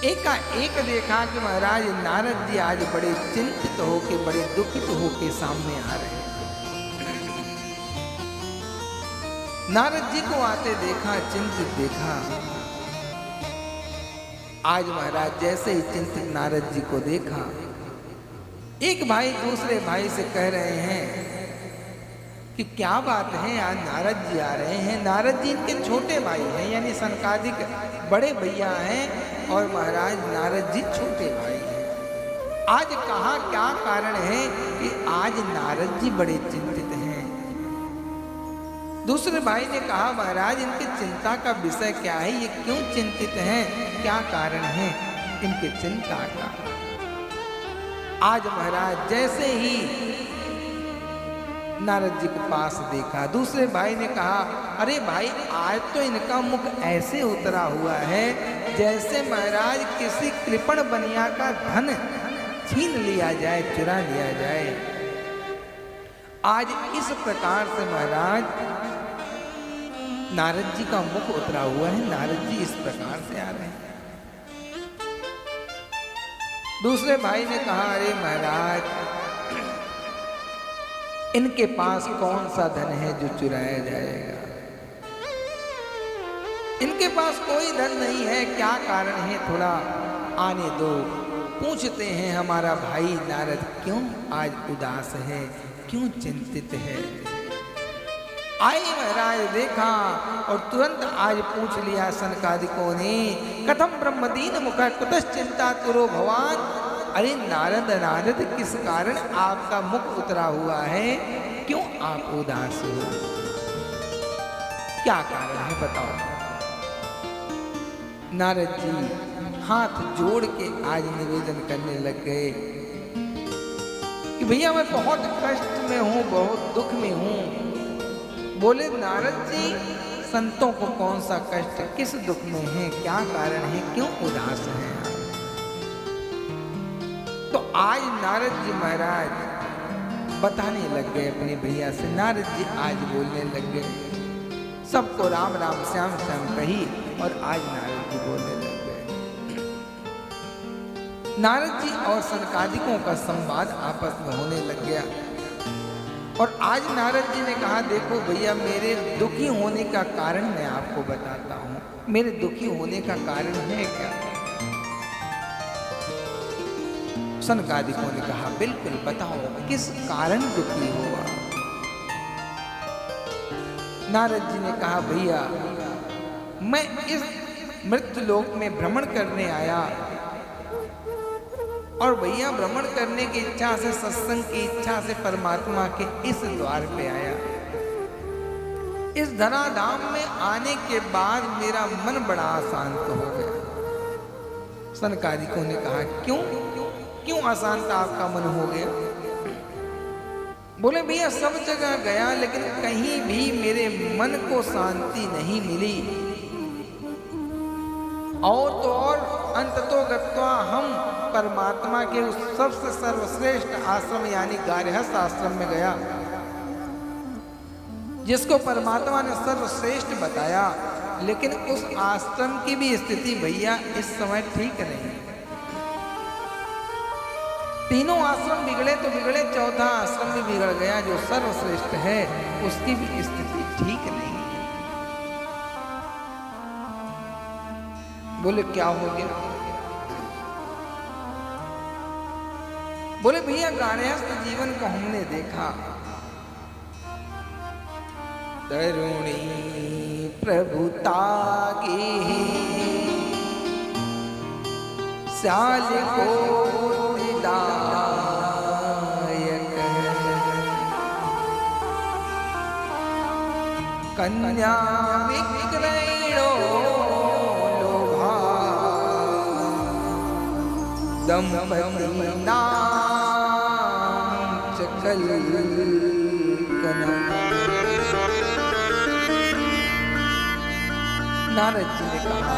एक देखा कि महाराज नारद जी आज बड़े चिंतित होके, बड़े दुखित होके सामने आ रहे हैं। नारद जी को आते देखा, चिंतित देखा। आज महाराज जैसे ही चिंतित नारद जी को देखा, एक भाई दूसरे भाई से कह रहे हैं कि क्या बात है, आज नारद जी आ रहे हैं। नारद जी इनके छोटे भाई हैं, यानी सनकादिक बड़े भैया हैं और महाराज नारद जी छोटे भाई हैं। आज कहा क्या कारण है कि आज नारद जी बड़े चिंतित हैं। दूसरे भाई ने कहा महाराज इनकी चिंता का विषय क्या है, ये क्यों चिंतित हैं, क्या कारण है इनकी चिंता का। आज महाराज जैसे ही नारद जी के पास देखा, दूसरे भाई ने कहा अरे भाई आज तो इनका मुख ऐसे उतरा हुआ है जैसे महाराज किसी कृपण बनिया का धन छीन लिया जाए, चुरा लिया जाए। आज इस प्रकार से महाराज नारद जी का मुख उतरा हुआ है, नारद जी इस प्रकार से आ रहे हैं। दूसरे भाई ने कहा अरे महाराज इनके पास कौन सा धन है जो चुराया जाएगा, इनके पास कोई धन नहीं है, क्या कारण है, थोड़ा आने दो। पूछते हैं हमारा भाई नारद क्यों आज उदास है, क्यों चिंतित है। आए महाराज देखा और तुरंत आज पूछ लिया सनकादिकों ने, कथम ब्रह्मदीन मुख कुतश्चिंता तुरो भवान। अरे नारद नारद किस कारण आपका मुख उतरा हुआ है, क्यों आप उदास हो, क्या कारण है बताओ। नारद जी हाथ जोड़ के आज निवेदन करने लग गए कि भैया मैं बहुत कष्ट में हूं, बहुत दुख में हूं। बोले नारद जी संतों को कौन सा कष्ट, किस दुख में है, क्या कारण है, क्यों उदास हैं आप। तो आज नारद जी महाराज बताने लग गए अपने भैया से। नारद जी आज बोलने लग गए, सबको राम राम श्याम श्याम कही और आज नारद जी बोलने लग गए। नारद जी और सनकादिकों का संवाद आपस में होने लग गया और आज नारद जी ने कहा देखो भैया मेरे दुखी होने का कारण मैं आपको बताता हूं, मेरे दुखी होने का कारण है क्या। सनकादिकों ने कहा बिल्कुल बताओ किस कारण दुखी हुआ। नारद जी ने कहा भैया मैं इस मृत्यु लोक में भ्रमण करने आया और भैया भ्रमण करने की इच्छा से, सत्संग की इच्छा से परमात्मा के इस द्वार पे आया। इस धराधाम में आने के बाद मेरा मन बड़ा अशांत हो गया। सनकादिकों ने कहा क्यों क्यों अशांत आपका मन हो गया। बोले भैया सब जगह गया लेकिन कहीं भी मेरे मन को शांति नहीं मिली, और तो और अंततो गत्वा हम परमात्मा के उस सबसे सर्वश्रेष्ठ आश्रम यानी गार्हस्थ आश्रम में गया, जिसको परमात्मा ने सर्वश्रेष्ठ बताया। लेकिन उस आश्रम की भी स्थिति भैया इस समय ठीक नहीं। तीनों आश्रम बिगड़े तो बिगड़े, चौथा आश्रम भी बिगड़ गया जो सर्वश्रेष्ठ है, उसकी भी स्थिति ठीक नहीं। बोले क्या हो गया? बोले भैया गार्हस्थ जीवन को हमने देखा, तरुणी प्रभुता के श्याल को दायक, कन्या विक्रयणो लोभा, दंपति नाम चकल कनम। नारद जी ने कहा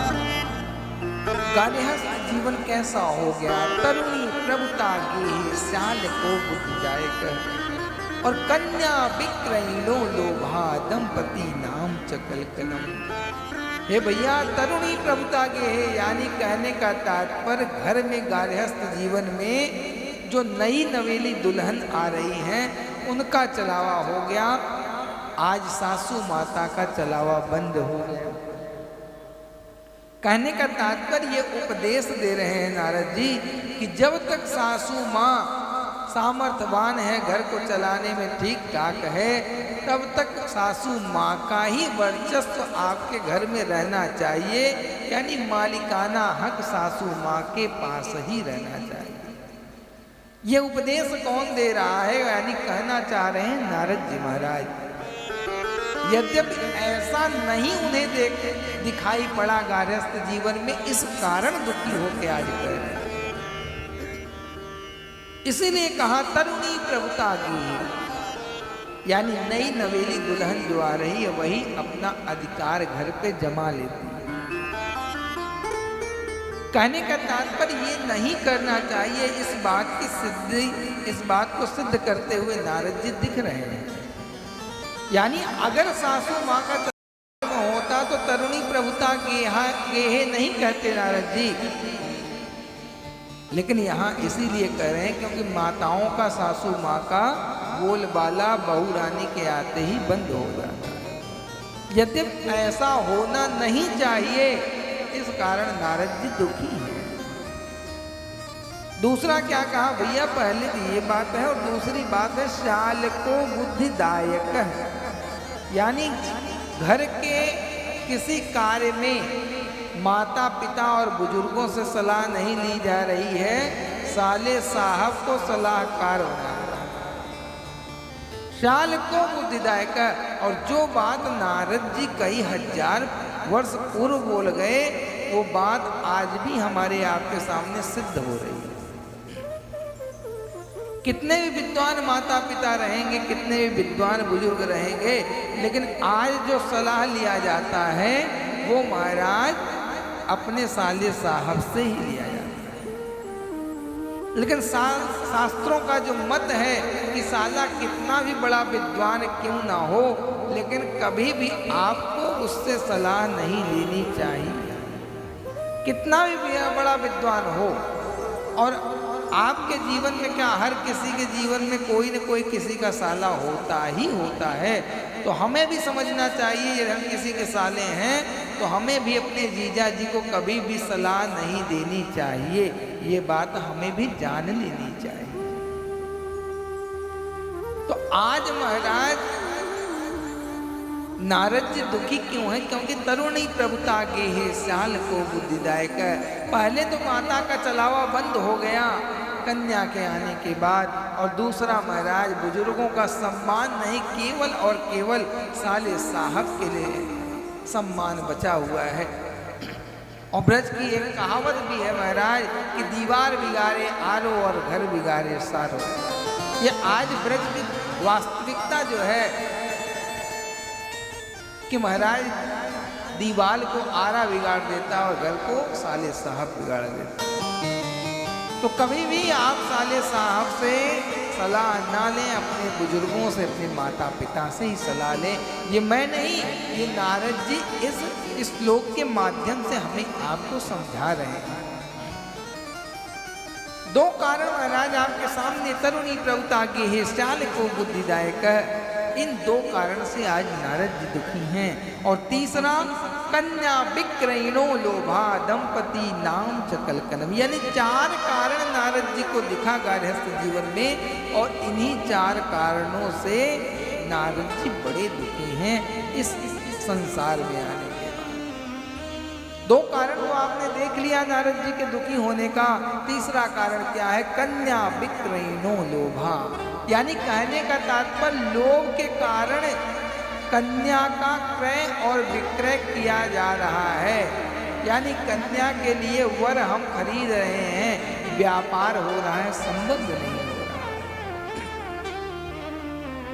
गार्हस्थ जीवन कैसा हो गया? तरुणी प्रभुता के श्याल को बुद्धिदायक, और कन्या विक्रयणो लोभा, दंपति नाम चकल कलम। हे भैया तरुणी प्रभुता के है, यानी कहने का तात्पर्य घर में गार्हस्थ जीवन में जो नई नवेली दुल्हन आ रही हैं उनका चलावा हो गया। आज सासू माता का चलावा बंद हो गया। कहने का तात्पर्य ये उपदेश दे रहे हैं नारद जी कि जब तक सासू माँ सामर्थ्यवान है, घर को चलाने में ठीक ठाक है, तब तक सासू माँ का ही वर्चस्व आपके घर में रहना चाहिए, यानी मालिकाना हक सासू माँ के पास ही रहना चाहिए। ये उपदेश कौन दे रहा है? यानी कहना चाह रहे हैं नारद जी महाराज। यद्यपि ऐसा नहीं उन्हें दिखाई पड़ा गार्हस्थ जीवन में, इस कारण दुखी होकर आज कर रहे हैं। इसीलिए कहा तरुणी प्रभुता की, यानी नई नवेली दुल्हन जो आ रही है वही अपना अधिकार घर पे जमा लेती है। कहने का तात्पर्य ये नहीं करना चाहिए। इस बात को सिद्ध करते हुए नारद जी दिख रहे हैं। यानी अगर सासू माँ का होता तो तरुणी प्रभुता गेहे नहीं कहते नारद जी, लेकिन यहाँ इसीलिए कह रहे हैं क्योंकि माताओं का सासू माँ का बोलबाला बहू रानी के आते ही बंद हो जाता है। यद्यपि ऐसा होना नहीं चाहिए, इस कारण नारद जी दुखी हैं। दूसरा क्या कहा भैया? पहले ये बात है, और दूसरी बात है श्याल को बुद्धिदायक, यानी घर के किसी कार्य में माता पिता और बुजुर्गों से सलाह नहीं ली जा रही है, साले साहब को सलाहकार होना। श्याल को बुद्धिदायक, और जो बात नारद जी कई हजार वर्ष पूर्व बोल गए वो बात आज भी हमारे आपके सामने सिद्ध हो रही है। कितने भी विद्वान माता पिता रहेंगे, कितने भी विद्वान बुजुर्ग रहेंगे, लेकिन आज जो सलाह लिया जाता है वो महाराज अपने साले साहब से ही लिया जाता है। लेकिन शास्त्रों का जो मत है कि साला कितना भी बड़ा विद्वान क्यों ना हो, लेकिन कभी भी आपको उससे सलाह नहीं लेनी चाहिए, कितना भी बड़ा विद्वान हो। और आपके जीवन में क्या, हर किसी के जीवन में कोई न कोई किसी का साला होता ही होता है। तो हमें भी समझना चाहिए यदि हम किसी के साले हैं तो हमें भी अपने जीजा जी को कभी भी सलाह नहीं देनी चाहिए। ये बात हमें भी जान लेनी चाहिए। तो आज महाराज नारद जी दुखी क्यों है? क्योंकि तरुणी प्रभुता के है श्याल को बुद्धिदायक। पहले तो माता का चलावा बंद हो गया कन्या के आने के बाद, और दूसरा महाराज बुजुर्गों का सम्मान नहीं, केवल और केवल साले साहब के लिए सम्मान बचा हुआ है। और ब्रज की एक कहावत भी है महाराज कि दीवार बिगाड़े आरो और घर बिगाड़े सारो। ये आज ब्रज की वास्तविकता जो है कि महाराज दीवार को आरा बिगाड़ देता और घर को साले साहब बिगाड़ देता। तो कभी भी आप साले साहब से सलाह ना लें, अपने बुजुर्गों से, अपने माता पिता से ही सलाह लें। ये मैं नहीं, ये नारद जी इस श्लोक के माध्यम से हमें आपको समझा रहे हैं। दो कारण महाराज आपके सामने तरुणी प्रभुता के हे श्याल को बुद्धिदायक, इन दो कारण से आज नारद जी दुखी हैं। और तीसरा, कन्या विक्रयणो लोभा दंपति नाम चकल कनम, यानी 4 कारण नारद जी को दिखा गारहस्थ जीवन में, और इन्हीं 4 कारणों से नारद जी बड़े दुखी हैं इस संसार में आने के बाद। 2 कारण तो आपने देख लिया नारद जी के दुखी होने का। तीसरा कारण क्या है? कन्या विक्रयणो लोभा, यानी कहने का तात्पर्य लोभ के कारण कन्या का क्रय और विक्रय किया जा रहा है। यानी कन्या के लिए वर हम खरीद रहे हैं, व्यापार हो रहा है, संबंध नहीं हो रहा।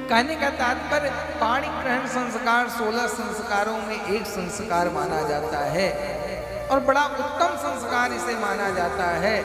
कहने का तात्पर्य पाणी ग्रहण संस्कार 16 संस्कारों में एक संस्कार माना जाता है और बड़ा उत्तम संस्कार इसे माना जाता है।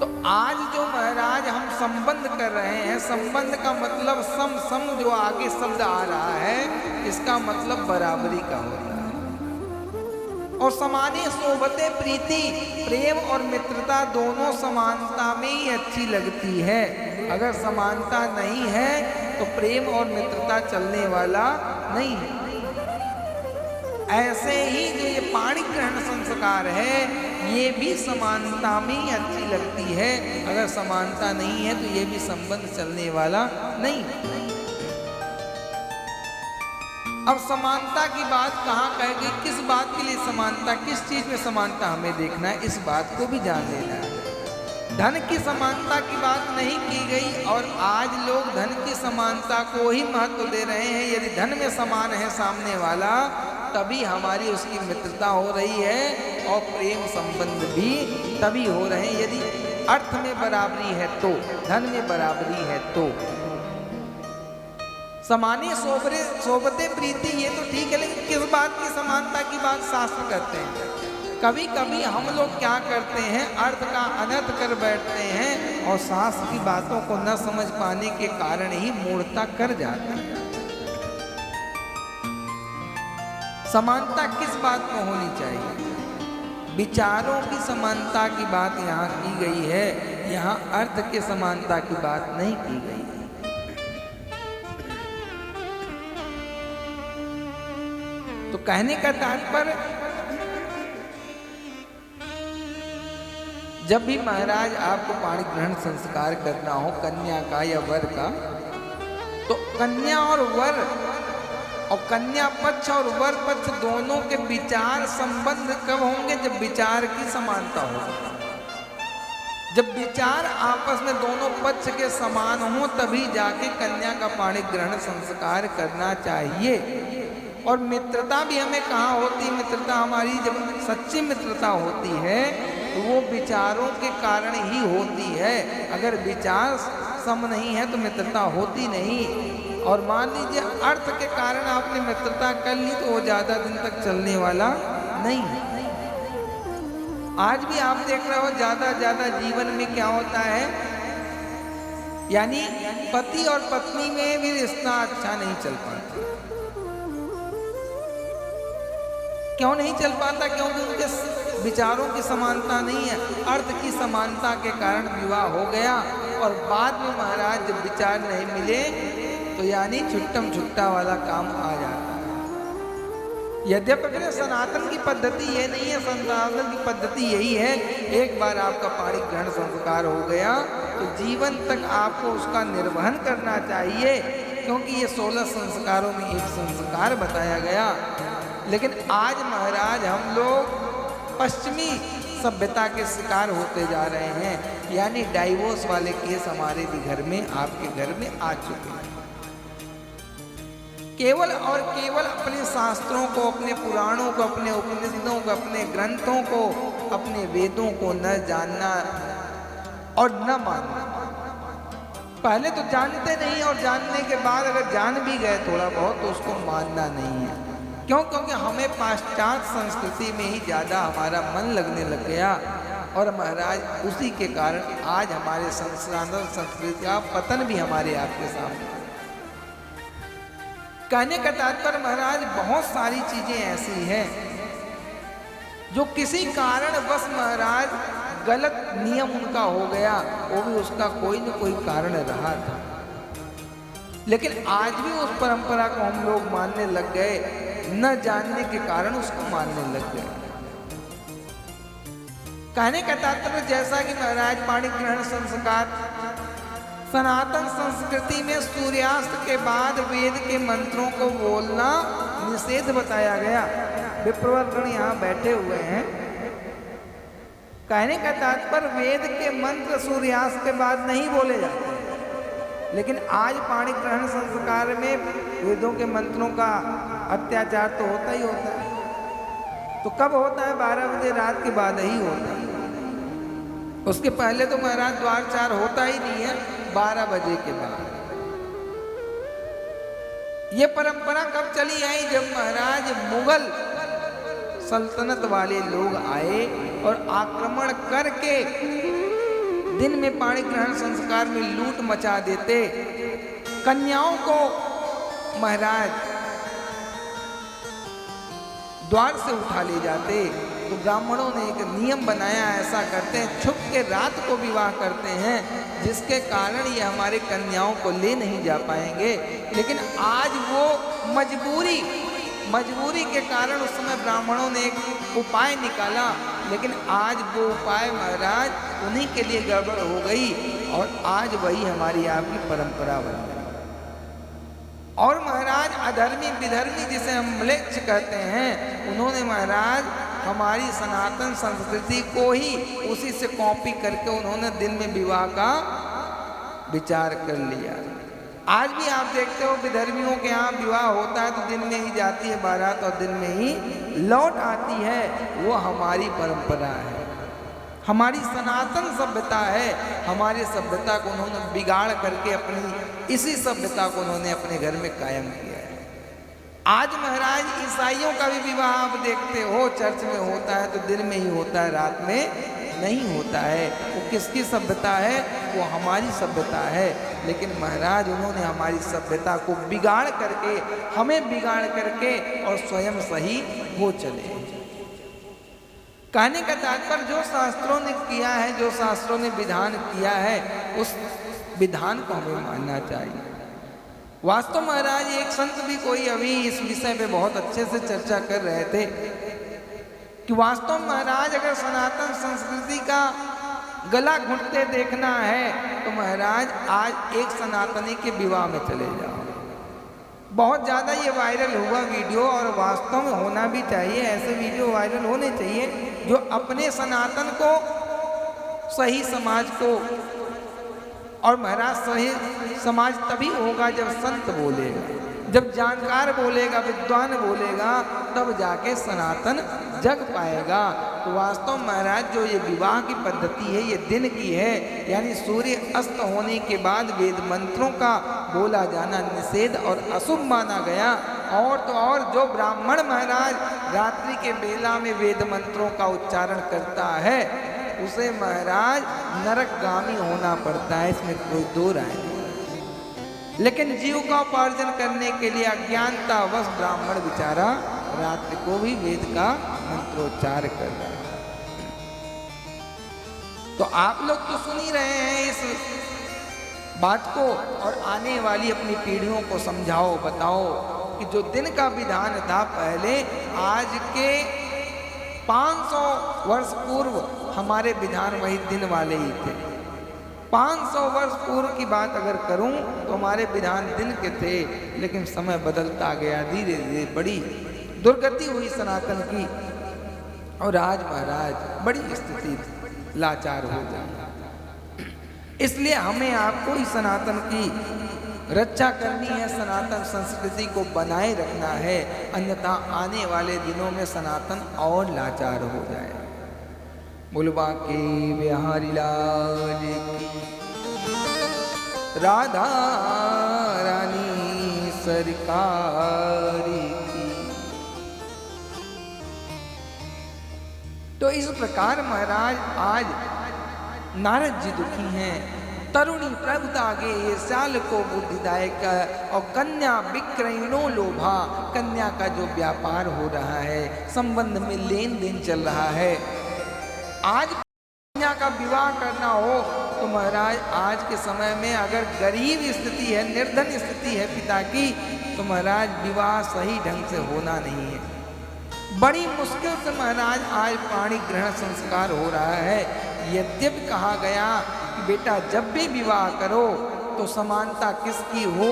तो आज जो महाराज हम संबंध कर रहे हैं, संबंध का मतलब सम जो आगे शब्द आ रहा है, इसका मतलब बराबरी का होता है। और समाने सोबते प्रीति, प्रेम और मित्रता दोनों समानता में ही अच्छी लगती है। अगर समानता नहीं है तो प्रेम और मित्रता चलने वाला नहीं है। ऐसे ही जो ये पाणी ग्रहण संस्कार है, ये भी समानता में ही अच्छी लगती है। अगर समानता नहीं है तो ये भी संबंध चलने वाला नहीं। अब समानता की बात कहाँ कहेगी, किस बात के लिए समानता, किस चीज में समानता हमें देखना है, इस बात को भी जान लेना है। धन की समानता की बात नहीं की गई, और आज लोग धन की समानता को ही महत्व दे रहे हैं। यदि धन में समान है सामने वाला, तभी हमारी उसकी मित्रता हो रही है और प्रेम संबंध भी तभी हो रहे हैं यदि अर्थ में बराबरी है तो, धन में बराबरी है तो। समाने सोबते प्रीति, ये तो ठीक है, लेकिन किस बात की समानता की बात शास्त्र करते हैं? कभी कभी हम लोग क्या करते हैं, अर्थ का अनर्थ कर बैठते हैं और शास्त्र की बातों को न समझ पाने के कारण ही मूर्खता कर जाते हैं। समानता किस बात में होनी चाहिए? विचारों की समानता की बात यहाँ की गई है, यहाँ अर्थ के समानता की बात नहीं की गई है। तो कहने का तात्पर्य, जब भी महाराज आपको पाणी ग्रहण संस्कार करना हो कन्या का या वर का, तो कन्या और वर और कन्या पक्ष और वर पक्ष दोनों के विचार संबंध कब होंगे? जब विचार की समानता होगी। जब विचार आपस में दोनों पक्ष के समान हो, तभी जाके कन्या का पाणी ग्रहण संस्कार करना चाहिए। और मित्रता भी हमें कहाँ होती? मित्रता हमारी जब सच्ची मित्रता होती है तो वो विचारों के कारण ही होती है। अगर विचार सम नहीं है तो मित्रता होती नहीं। और मान लीजिए अर्थ के कारण आपने मित्रता कर ली तो वो ज्यादा दिन तक चलने वाला नहीं है। आज भी आप देख रहे हो ज्यादा जीवन में क्या होता है, यानी पति और पत्नी में भी रिश्ता अच्छा नहीं चल पाता। क्यों नहीं चल पाता? क्योंकि उनके विचारों की समानता नहीं है। अर्थ की समानता के कारण विवाह हो गया और बाद में महाराज जब विचार नहीं मिले तो यानी छुट्टम छुट्टा वाला काम आ जाता है। यद्यपि सनातन की पद्धति ये नहीं है, सनातन की पद्धति यही है, एक बार आपका पाणी ग्रहण संस्कार हो गया तो जीवन तक आपको उसका निर्वहन करना चाहिए, क्योंकि ये 16 संस्कारों में एक संस्कार बताया गया। लेकिन आज महाराज हम लोग पश्चिमी सभ्यता के शिकार होते जा रहे हैं, यानी डाइवोर्स वाले केस हमारे भी घर में, आपके घर में आ चुके हैं। केवल और केवल अपने शास्त्रों को, अपने पुराणों को, अपने उपनिषदों को, अपने ग्रंथों को, अपने वेदों को न जानना और न मानना। पहले तो जानते नहीं और जानने के बाद अगर जान भी गए थोड़ा बहुत तो उसको मानना नहीं है। क्यों? क्योंकि हमें पाश्चात्य संस्कृति में ही ज़्यादा हमारा मन लगने लग गया और महाराज उसी के कारण आज हमारे सनातन संस्कृति का पतन भी हमारे आपके सामने। कहने का तात्पर्य महाराज बहुत सारी चीजें ऐसी हैं जो किसी कारणवश महाराज गलत नियम उनका हो गया, वो भी उसका कोई न कोई कारण रहा था, लेकिन आज भी उस परंपरा को हम लोग मानने लग गए, न जानने के कारण उसको मानने लग गए। कहने का तात्पर्य जैसा कि महाराज पाणी ग्रहण संस्कार, सनातन संस्कृति में सूर्यास्त के बाद वेद के मंत्रों को बोलना निषेध बताया गया। विप्रवर्गण यहाँ बैठे हुए हैं। कहने का तात्पर्य वेद के मंत्र सूर्यास्त के बाद नहीं बोले जाते, लेकिन आज पाणी ग्रहण संस्कार में वेदों के मंत्रों का अत्याचार तो होता ही होता है। तो कब होता है? 12 बजे रात के बाद ही होता है। उसके पहले तो महाराज द्वारचार होता ही नहीं है, 12 बजे के बाद। ये परंपरा कब चली आई? जब महाराज मुगल सल्तनत वाले लोग आए और आक्रमण करके दिन में पाणी ग्रहण संस्कार में लूट मचा देते, कन्याओं को महाराज द्वार से उठा ले जाते। तो ब्राह्मणों ने एक नियम बनाया, ऐसा करते हैं, छुप के रात को विवाह करते हैं, जिसके कारण ये हमारे कन्याओं को ले नहीं जा पाएंगे। लेकिन आज वो मजबूरी के कारण उस समय ब्राह्मणों ने एक उपाय निकाला, लेकिन आज वो उपाय महाराज उन्हीं के लिए गड़बड़ हो गई और आज वही हमारी आपकी परंपरा बन गई। और महाराज अधर्मी विधर्मी जिसे हम म्लेच्छ कहते हैं, उन्होंने महाराज हमारी सनातन संस्कृति को ही उसी से कॉपी करके उन्होंने दिन में विवाह का विचार कर लिया। आज भी आप देखते हो विधर्मियों के यहाँ विवाह होता है तो दिन में ही जाती है बारात और दिन में ही लौट आती है। वो हमारी परंपरा है, हमारी सनातन सभ्यता है। हमारी सभ्यता को उन्होंने बिगाड़ करके अपनी इसी सभ्यता को उन्होंने अपने घर में कायम किया है। आज महाराज ईसाइयों का भी विवाह आप देखते हो, चर्च में होता है तो दिन में ही होता है, रात में नहीं होता है। वो किसकी सभ्यता है? वो हमारी सभ्यता है। लेकिन महाराज उन्होंने हमारी सभ्यता को बिगाड़ करके, हमें बिगाड़ करके और स्वयं सही हो चले। कहने का तात्पर्य जो शास्त्रों ने किया है, जो शास्त्रों ने विधान किया है, उस विधान को हमें मानना चाहिए। वास्तव महाराज एक संत भी कोई अभी इस विषय पे बहुत अच्छे से चर्चा कर रहे थे कि वास्तव महाराज अगर सनातन संस्कृति का गला घुटते देखना है तो महाराज आज एक सनातनी के विवाह में चले जाओ। बहुत ज़्यादा ये वायरल हुआ वीडियो और वास्तव में होना भी चाहिए। ऐसे वीडियो वायरल होने चाहिए जो अपने सनातन को, सही समाज को, और महाराज सही समाज तभी होगा जब संत बोलेगा, जब जानकार बोलेगा, विद्वान बोलेगा, तब जाके सनातन जग पाएगा। तो वास्तव महाराज जो ये विवाह की पद्धति है ये दिन की है, यानी सूर्य अस्त होने के बाद वेद मंत्रों का बोला जाना निषेध और अशुभ माना गया। और तो और जो ब्राह्मण महाराज रात्रि के बेला में वेद मंत्रों का उच्चारण करता है उसे महाराज नरकगामी होना पड़ता है, इसमें कोई दो राय नहीं। लेकिन जीव का उपार्जन करने के लिए अज्ञानतावश ब्राह्मण बेचारा रात्रि को भी वेद का मंत्रोच्चार कर रहा है। तो आप लोग तो सुन ही रहे हैं इस बात को, और आने वाली अपनी पीढ़ियों को समझाओ, बताओ कि जो दिन का विधान था पहले, आज के 500 वर्ष पूर्व हमारे विधान वही दिन वाले ही थे। 500 वर्ष पूर्व की बात अगर करूं तो हमारे विधान दिन के थे, लेकिन समय बदलता गया, धीरे धीरे बड़ी दुर्गति हुई सनातन की, और आज महाराज बड़ी स्थिति लाचार हो गई। इसलिए हमें आपको ही सनातन की रक्षा करनी है, सनातन संस्कृति को बनाए रखना है, अन्यथा आने वाले दिनों में सनातन और लाचार हो जाए। बुलवा के बिहारी लाल की, राधा रानी सरकार की, तो इस प्रकार महाराज आज नारद जी दुखी हैं। तरुणी प्रभुतागे ये साल को बुद्धिदायक और कन्या विक्रयणो लोभा, कन्या का जो व्यापार हो रहा है, संबंध में लेन देन चल रहा है। आज कन्या का विवाह करना हो तो महाराज आज के समय में अगर गरीब स्थिति है, निर्धन स्थिति है पिता की, तो महाराज विवाह सही ढंग से होना नहीं है। बड़ी मुश्किल से महाराज आज पाणी ग्रहण संस्कार हो रहा है। यद्यपि कहा गया कि बेटा जब भी विवाह करो तो समानता किसकी हो,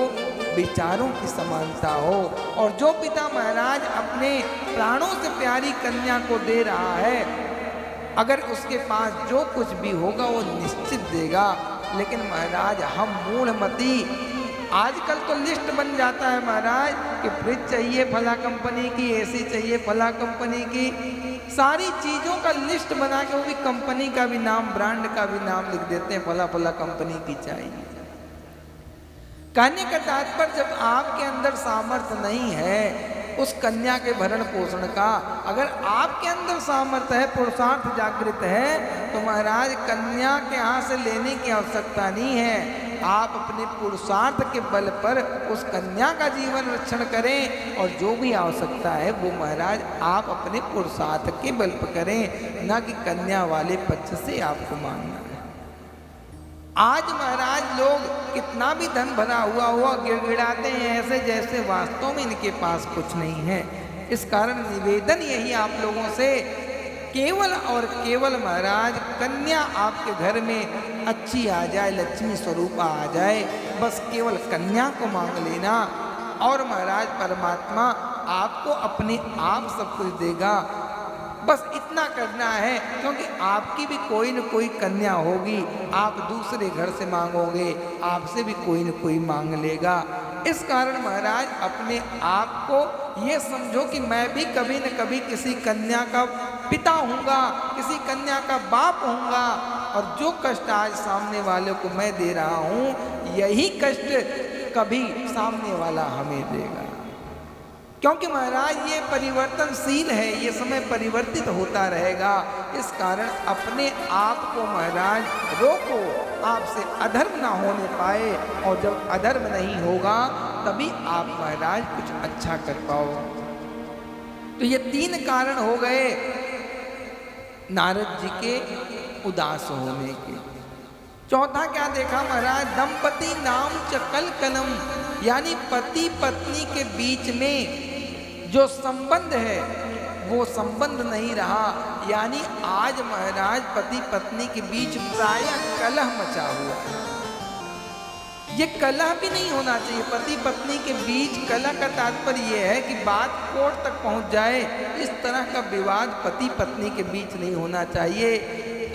विचारों की समानता हो। और जो पिता महाराज अपने प्राणों से प्यारी कन्या को दे रहा है, अगर उसके पास जो कुछ भी होगा वो निश्चित देगा। लेकिन महाराज हम मूढ़मती, आजकल तो लिस्ट बन जाता है महाराज कि फ्रिज चाहिए फला कंपनी की, एसी चाहिए फला कंपनी की, सारी चीज़ों का लिस्ट बना के वो भी कंपनी का भी नाम, ब्रांड का भी नाम लिख देते हैं, फला फला कंपनी की चाहिए। कहने का तात्पर्य जब आपके अंदर सामर्थ्य नहीं है उस कन्या के भरण पोषण का, अगर आपके अंदर सामर्थ्य है, पुरुषार्थ जागृत है, तो महाराज कन्या के हाथ से लेने की आवश्यकता नहीं है। आप अपने पुरुषार्थ के बल पर उस कन्या का जीवन रक्षण करें और जो भी आवश्यकता है वो महाराज आप अपने पुरुषार्थ के बल पर करें, ना कि कन्या वाले पक्ष से आपको मांगना है। आज महाराज लोग कितना भी धन भरा हुआ गिड़गिड़ाते हैं ऐसे जैसे वास्तव में इनके पास कुछ नहीं है। इस कारण निवेदन यही आप लोगों से, केवल और केवल महाराज कन्या आपके घर में अच्छी आ जाए, लक्ष्मी स्वरूपा आ जाए, बस केवल कन्या को मांग लेना और महाराज परमात्मा आपको अपने आप सब कुछ देगा। बस इतना करना है, क्योंकि आपकी भी कोई न कोई कन्या होगी, आप दूसरे घर से मांगोगे, आपसे भी कोई न कोई मांग लेगा। इस कारण महाराज अपने आप को ये समझो कि मैं भी कभी न कभी किसी कन्या का पिता हूँगा, किसी कन्या का बाप हूँगा, और जो कष्ट आज सामने वाले को मैं दे रहा हूँ यही कष्ट कभी सामने वाला हमें देगा। क्योंकि महाराज ये परिवर्तनशील है, ये समय परिवर्तित होता रहेगा। इस कारण अपने आप को महाराज रोको, आपसे अधर्म ना होने पाए, और जब अधर्म नहीं होगा तभी आप महाराज कुछ अच्छा कर पाओ। तो ये 3 कारण हो गए नारद जी के उदास होने के। चौथा क्या देखा महाराज, दंपति नाम च कल कलम, यानी पति पत्नी के बीच में जो संबंध है वो संबंध नहीं रहा। यानी आज महाराज पति पत्नी के बीच प्रायः कलह मचा हुआ है। ये कलह भी नहीं होना चाहिए। पति पत्नी के बीच कलह का तात्पर्य ये है कि बात कोर्ट तक पहुंच जाए, इस तरह का विवाद पति पत्नी के बीच नहीं होना चाहिए।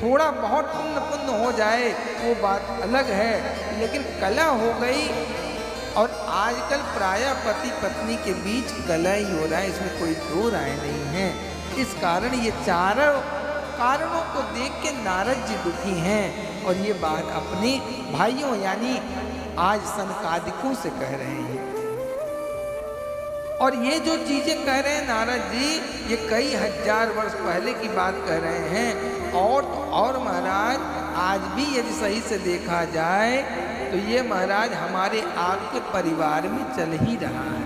थोड़ा बहुत पुण्य हो जाए वो बात अलग है, लेकिन कलह हो गई, और आजकल प्रायः पति पत्नी के बीच कलह ही हो रहा है, इसमें कोई दो राय नहीं है। इस कारण ये चारों कारणों को देख के नारद जी दुखी हैं, और ये बात अपने भाइयों यानी आज सनकादिकों से कह रहे हैं। और ये जो चीजें कह रहे हैं नारद जी, ये कई हजार वर्ष पहले की बात कह रहे हैं। और महाराज आज भी यदि सही से देखा जाए तो ये महाराज हमारे आपके परिवार में चल ही रहा है।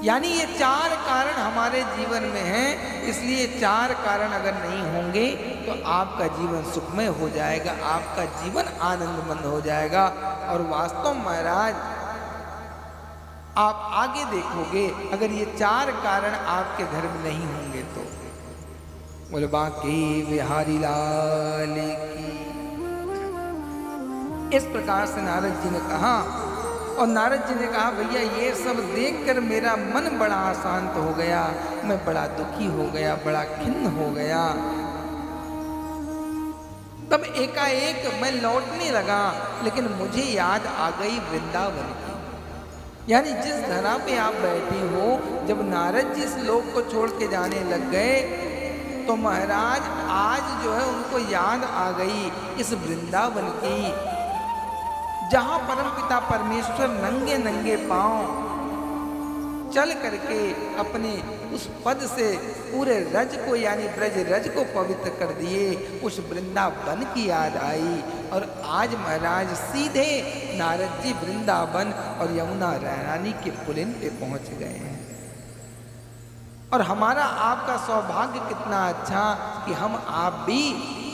यानी ये 4 कारण हमारे जीवन में हैं, इसलिए 4 कारण अगर नहीं होंगे तो आपका जीवन सुखमय हो जाएगा, आपका जीवन आनंदमंद हो जाएगा। और वास्तव महाराज आप आगे देखोगे, अगर ये 4 कारण आपके घर में नहीं होंगे तो बोले बाकी बिहारी लाल की। इस प्रकार से नारद जी ने कहा, और नारद जी ने कहा भैया ये सब देखकर मेरा मन बड़ा अशांत हो गया, मैं बड़ा दुखी हो गया, बड़ा खिन्न हो गया। तब एकाएक मैं लौटने लगा, लेकिन मुझे याद आ गई वृंदावन की। यानी जिस धरा पे आप बैठी हो, जब नारद जी इस लोक को छोड़ के जाने लग गए तो महाराज आज जो है उनको याद आ गई इस वृंदावन की, जहाँ परमपिता परमेश्वर नंगे नंगे पांव चल करके अपने उस पद से पूरे रज को यानी ब्रज रज को पवित्र कर दिए। उस वृंदावन की याद आई और आज महाराज सीधे नारद जी वृंदावन और यमुना रानी के पुलिन पे पहुंच गए हैं। और हमारा आपका सौभाग्य कितना अच्छा कि हम आप भी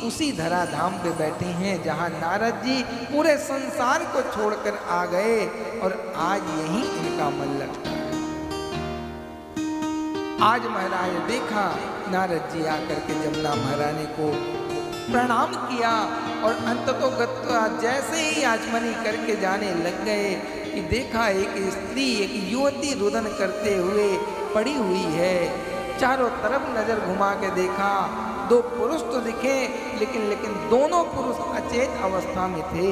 उसी धराधाम पे बैठे हैं जहां नारद जी पूरे संसार को छोड़कर आ गए और आज यही इनका मन लगता है। आज महाराज देखा नारद जी आकर के जमुना महारानी को प्रणाम किया और अंततोगत्वा जैसे ही आचमनी करके जाने लग गए कि देखा एक स्त्री एक युवती रुदन करते हुए पड़ी हुई है। चारों तरफ नजर घुमा के देखा, दो पुरुष तो दिखे लेकिन दोनों पुरुष अचेत अवस्था में थे।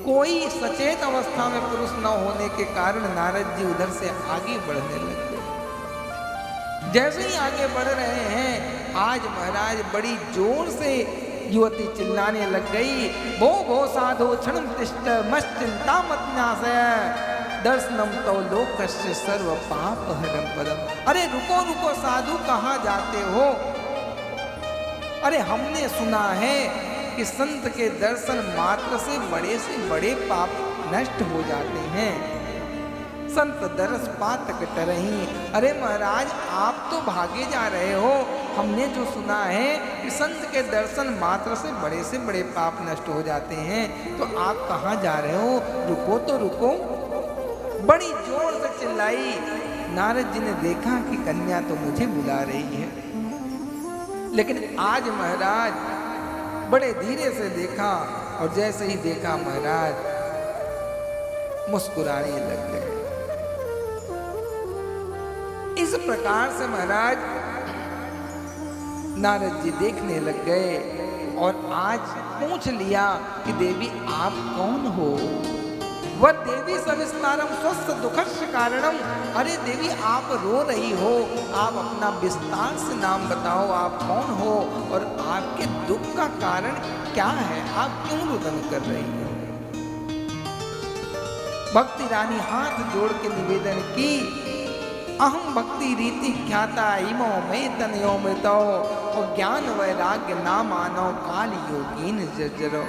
कोई सचेत अवस्था में पुरुष न होने के कारण नारद जी उधर से आगे बढ़ने लगे। जैसे ही आगे बढ़ रहे हैं आज महाराज बड़ी जोर से युवती चिल्लाने लग गई, भो साधु क्षणम तिष्ठ मश्चिंता मत नाशय दर्शनम तो लोकस्य सर्व पाप हरम पदम। अरे रुको साधु, कहाँ जाते हो? अरे हमने सुना है कि संत के दर्शन मात्र से बड़े पाप नष्ट हो जाते हैं। संत दरस पातक टरही। अरे महाराज आप तो भागे जा रहे हो। हमने जो सुना है कि संत के दर्शन मात्र से बड़े पाप नष्ट हो जाते हैं, तो आप कहाँ जा रहे हो? रुको तो रुको। बड़ी जोर से चिल्लाई। नारद जी ने देखा कि कन्या तो मुझे बुला रही है, लेकिन आज महाराज बड़े धीरे से देखा और जैसे ही देखा महाराज मुस्कुराने लग गए। इस प्रकार से महाराज नारद जी देखने लग गए और आज पूछ लिया कि देवी आप कौन हो? वह देवी सविस्तारम स्वस्थ दुखस्य कारणम। अरे देवी आप रो रही हो, आप अपना विस्तार से नाम बताओ, आप कौन हो और आपके दुख का कारण क्या है? आप क्यों रुदन कर रही हो? भक्ति रानी हाथ जोड़ के निवेदन की, अहम भक्ति रीति ख्याता इमो में तनयो मृतो और ज्ञान वैराग्य ना मानो काल योगीन जर्जरो।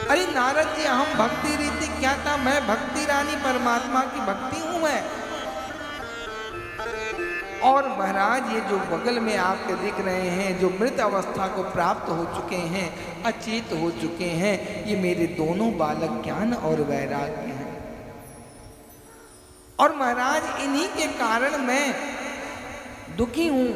अरे नारद जी अहम भक्ति रीति ख्याता, मैं भक्ति रानी परमात्मा की भक्ति हूं मैं। और महाराज ये जो बगल में आपके दिख रहे हैं, जो मृत अवस्था को प्राप्त हो चुके हैं, अचेत हो चुके हैं, ये मेरे दोनों बालक ज्ञान और वैराग्य हैं। और महाराज इन्हीं के कारण मैं दुखी हूं।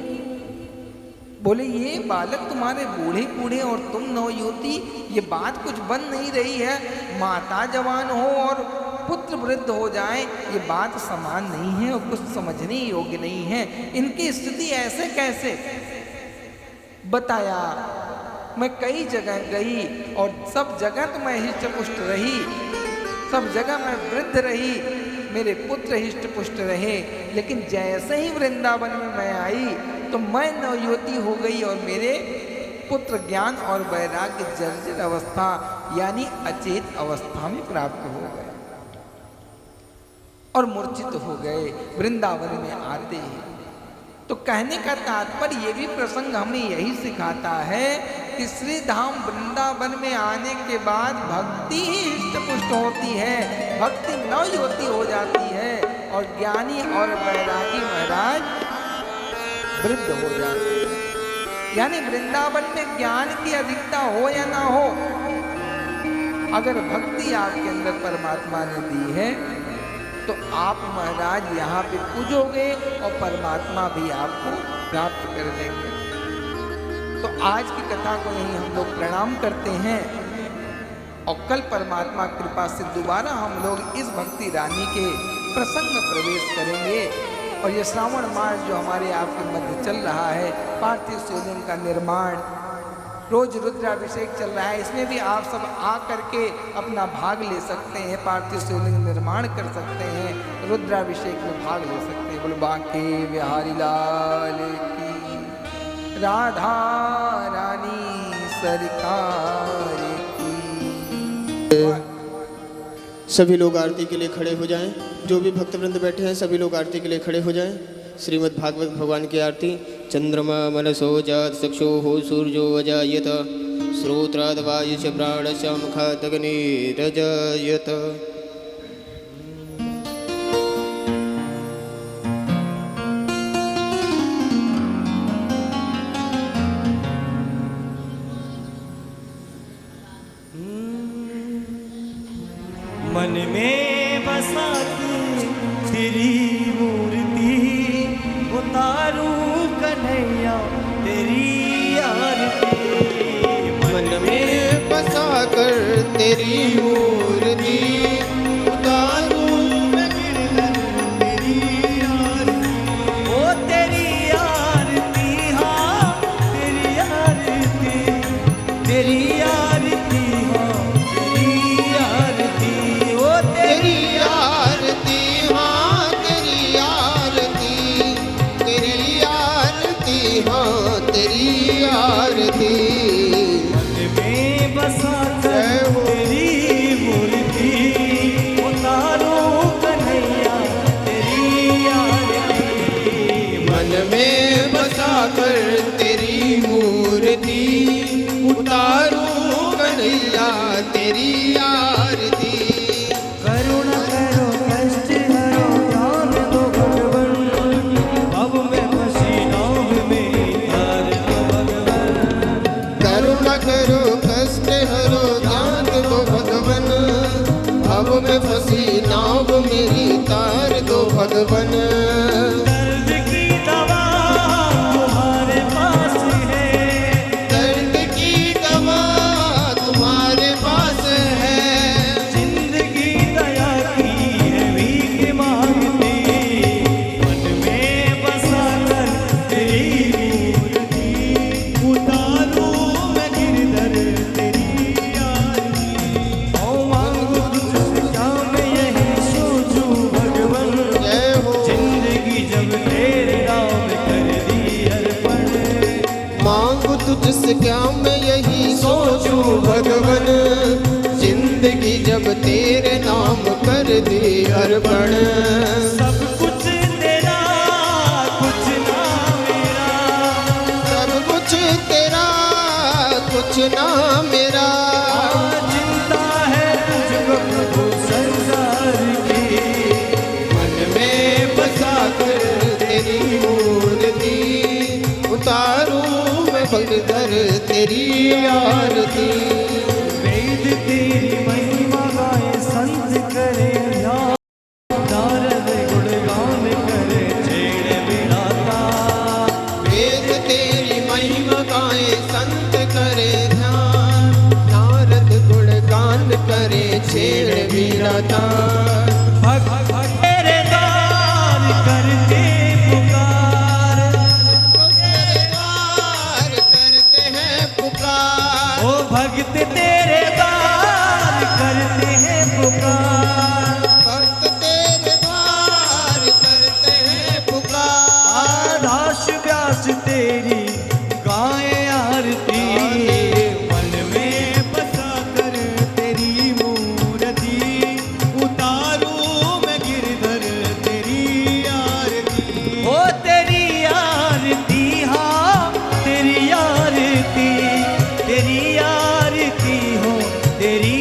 बोले ये बालक तुम्हारे बूढ़े बूढ़े और तुम नवयुवती, ये बात कुछ बन नहीं रही है। माता जवान हो और पुत्र वृद्ध हो जाए, ये बात समान नहीं है और कुछ समझने योग्य नहीं है। इनकी स्थिति ऐसे कैसे? बताया। मैं कई जगह गई और सब जगह तो मैं हिष्ट पुष्ट रही, सब जगह मैं वृद्ध रही, मेरे पुत्र हिष्ट पुष्ट रहे, लेकिन जैसे ही वृंदावन में मैं आई तो मैं नवयुवती हो गई और मेरे पुत्र ज्ञान और वैराग्य जर्जर अवस्था यानी अचेत अवस्था में प्राप्त हो गए और मूर्छित हो गए वृंदावन में आते ही। तो कहने का तात्पर्य ये भी प्रसंग हमें यही सिखाता है कि श्री धाम वृंदावन में आने के बाद भक्ति ही हिष्ट पुष्ट होती है, भक्ति नवयुवती हो जाती है और ज्ञानी और वैरागी महाराज वृद्ध हो जाते हैं। यानी वृंदावन में ज्ञान की अधिकता हो या ना हो, अगर भक्ति आपके अंदर परमात्मा ने दी है तो आप महाराज यहाँ पे पूजोगे और परमात्मा भी आपको प्राप्त कर देंगे। तो आज की कथा को यही हम लोग प्रणाम करते हैं और कल परमात्मा कृपा से दोबारा हम लोग इस भक्ति रानी के प्रसंग में प्रवेश करेंगे। और ये श्रावण मास जो हमारे आपके मध्य चल रहा है, पार्थिव शिवलिंग का निर्माण, रोज रुद्राभिषेक चल रहा है, इसमें भी आप सब आ करके अपना भाग ले सकते हैं, पार्थिव शिवलिंग निर्माण कर सकते हैं, रुद्राभिषेक में भाग ले सकते हैं। बोलो बांके बिहारी लाल की, राधा रानी सरकार की। सभी लोग आरती के लिए खड़े हो जाएं। जो भी भक्तवृंद बैठे हैं सभी लोग आरती के लिए खड़े हो जाएं। श्रीमद् भागवत भगवान की आरती। चंद्रमा मनसो जात चक्षुः सूर्यो अजायत श्रोत्रादवायुष प्राणश्च मुखादग्निरजायत। मन में बसा तेरी मूर्ति उतारूं कन्हैया तेरी आरती। मन में बसा कर तेरी मूर्ति उतारूं मैं गिरधर तेरी आरती। ओ तेरी आरती हाँ तेरी आरती तेरी आरती हाँ तेरी आरती। ओ तेरी आरती हाँ तेरी आरती तेरी आरती हाँ तेरी आरती। मन में बसा तेरी मूर्ति उतारूं कन्हैया तेरी आरती। मन में बसा कर तेरी मूर्ति उतारूं कन्हैया तेरी आरती। करुणा करो कष्ट हरो ध्यान दो भगवन अब मैं फंसी नाव में तार दो भगवन। करुणा करो कष्ट हरो ध्यान दो भगवन अब मैं फंसी नाव मेरी तार दो भगवन। दर्द की दवा तुम्हारे पास है दर्द की दवा तुम्हारे पास है। जिंदगी दया की है भीख मांगती। मन में बसा कर तेरी मूर्ति उतारूं मैं गिरधर तेरी आरती। ओ मांगू तुझसे क्या मैं यही सोचूं भगवन जय हो जिंदगी जब तेरे नाम कर दी अर्पण। मांगू तुझसे क्या मैं यही सोचूं भगवन जिंदगी जब तेरे नाम कर दी अर्पण। सब कुछ तेरा कुछ ना मेरा सब कुछ तेरा कुछ ना मेरा। चिंता है तुझको प्रभु संसार की। मन में बसा कर तेरी मूर्ति उतारूं मैं भगदर तेरी आरती। वेद तेरी महिमा गाए संत करे ध्यान नारद गुणगान करे छेड़ विधाता। वेद तेरी महिमा गाए संत करे ध्यान नारद गुणगान करे छेड़ विरता। भक्त तेरे दान करते पुकार। तेरे द्वार करते हैं पुकार। ओ भक्त तेरे दान करते हैं पुकार। भक्त तेरे द्वार करते हैं पुकार। दास व्यास तेरी गाए आरती। मन में बसा कर तेरी मूर्ति उतारूं मैं गिरधर तेरी आरती। ओ तेरी आरती हाँ तेरी आरती तेरी आरती हो तेरी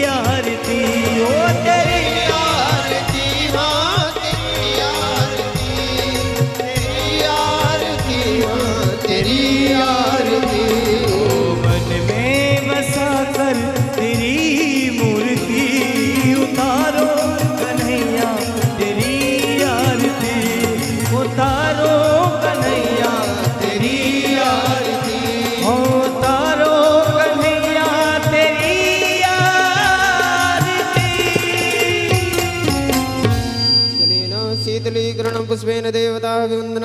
आरती। ओ तेरी आरती हाँ तेरी आरती तेरी आरती हाँ तेरी आरती। मन में बसा कर तेरी मूर्ति उतारो कन्हैया तेरी आरती। उतारो कन्हैया तेरी आरती उतारो कन्हैया तेरी आरती। जलेन शीतलीकरणं पुष्पेन देवता विवन्दनम्।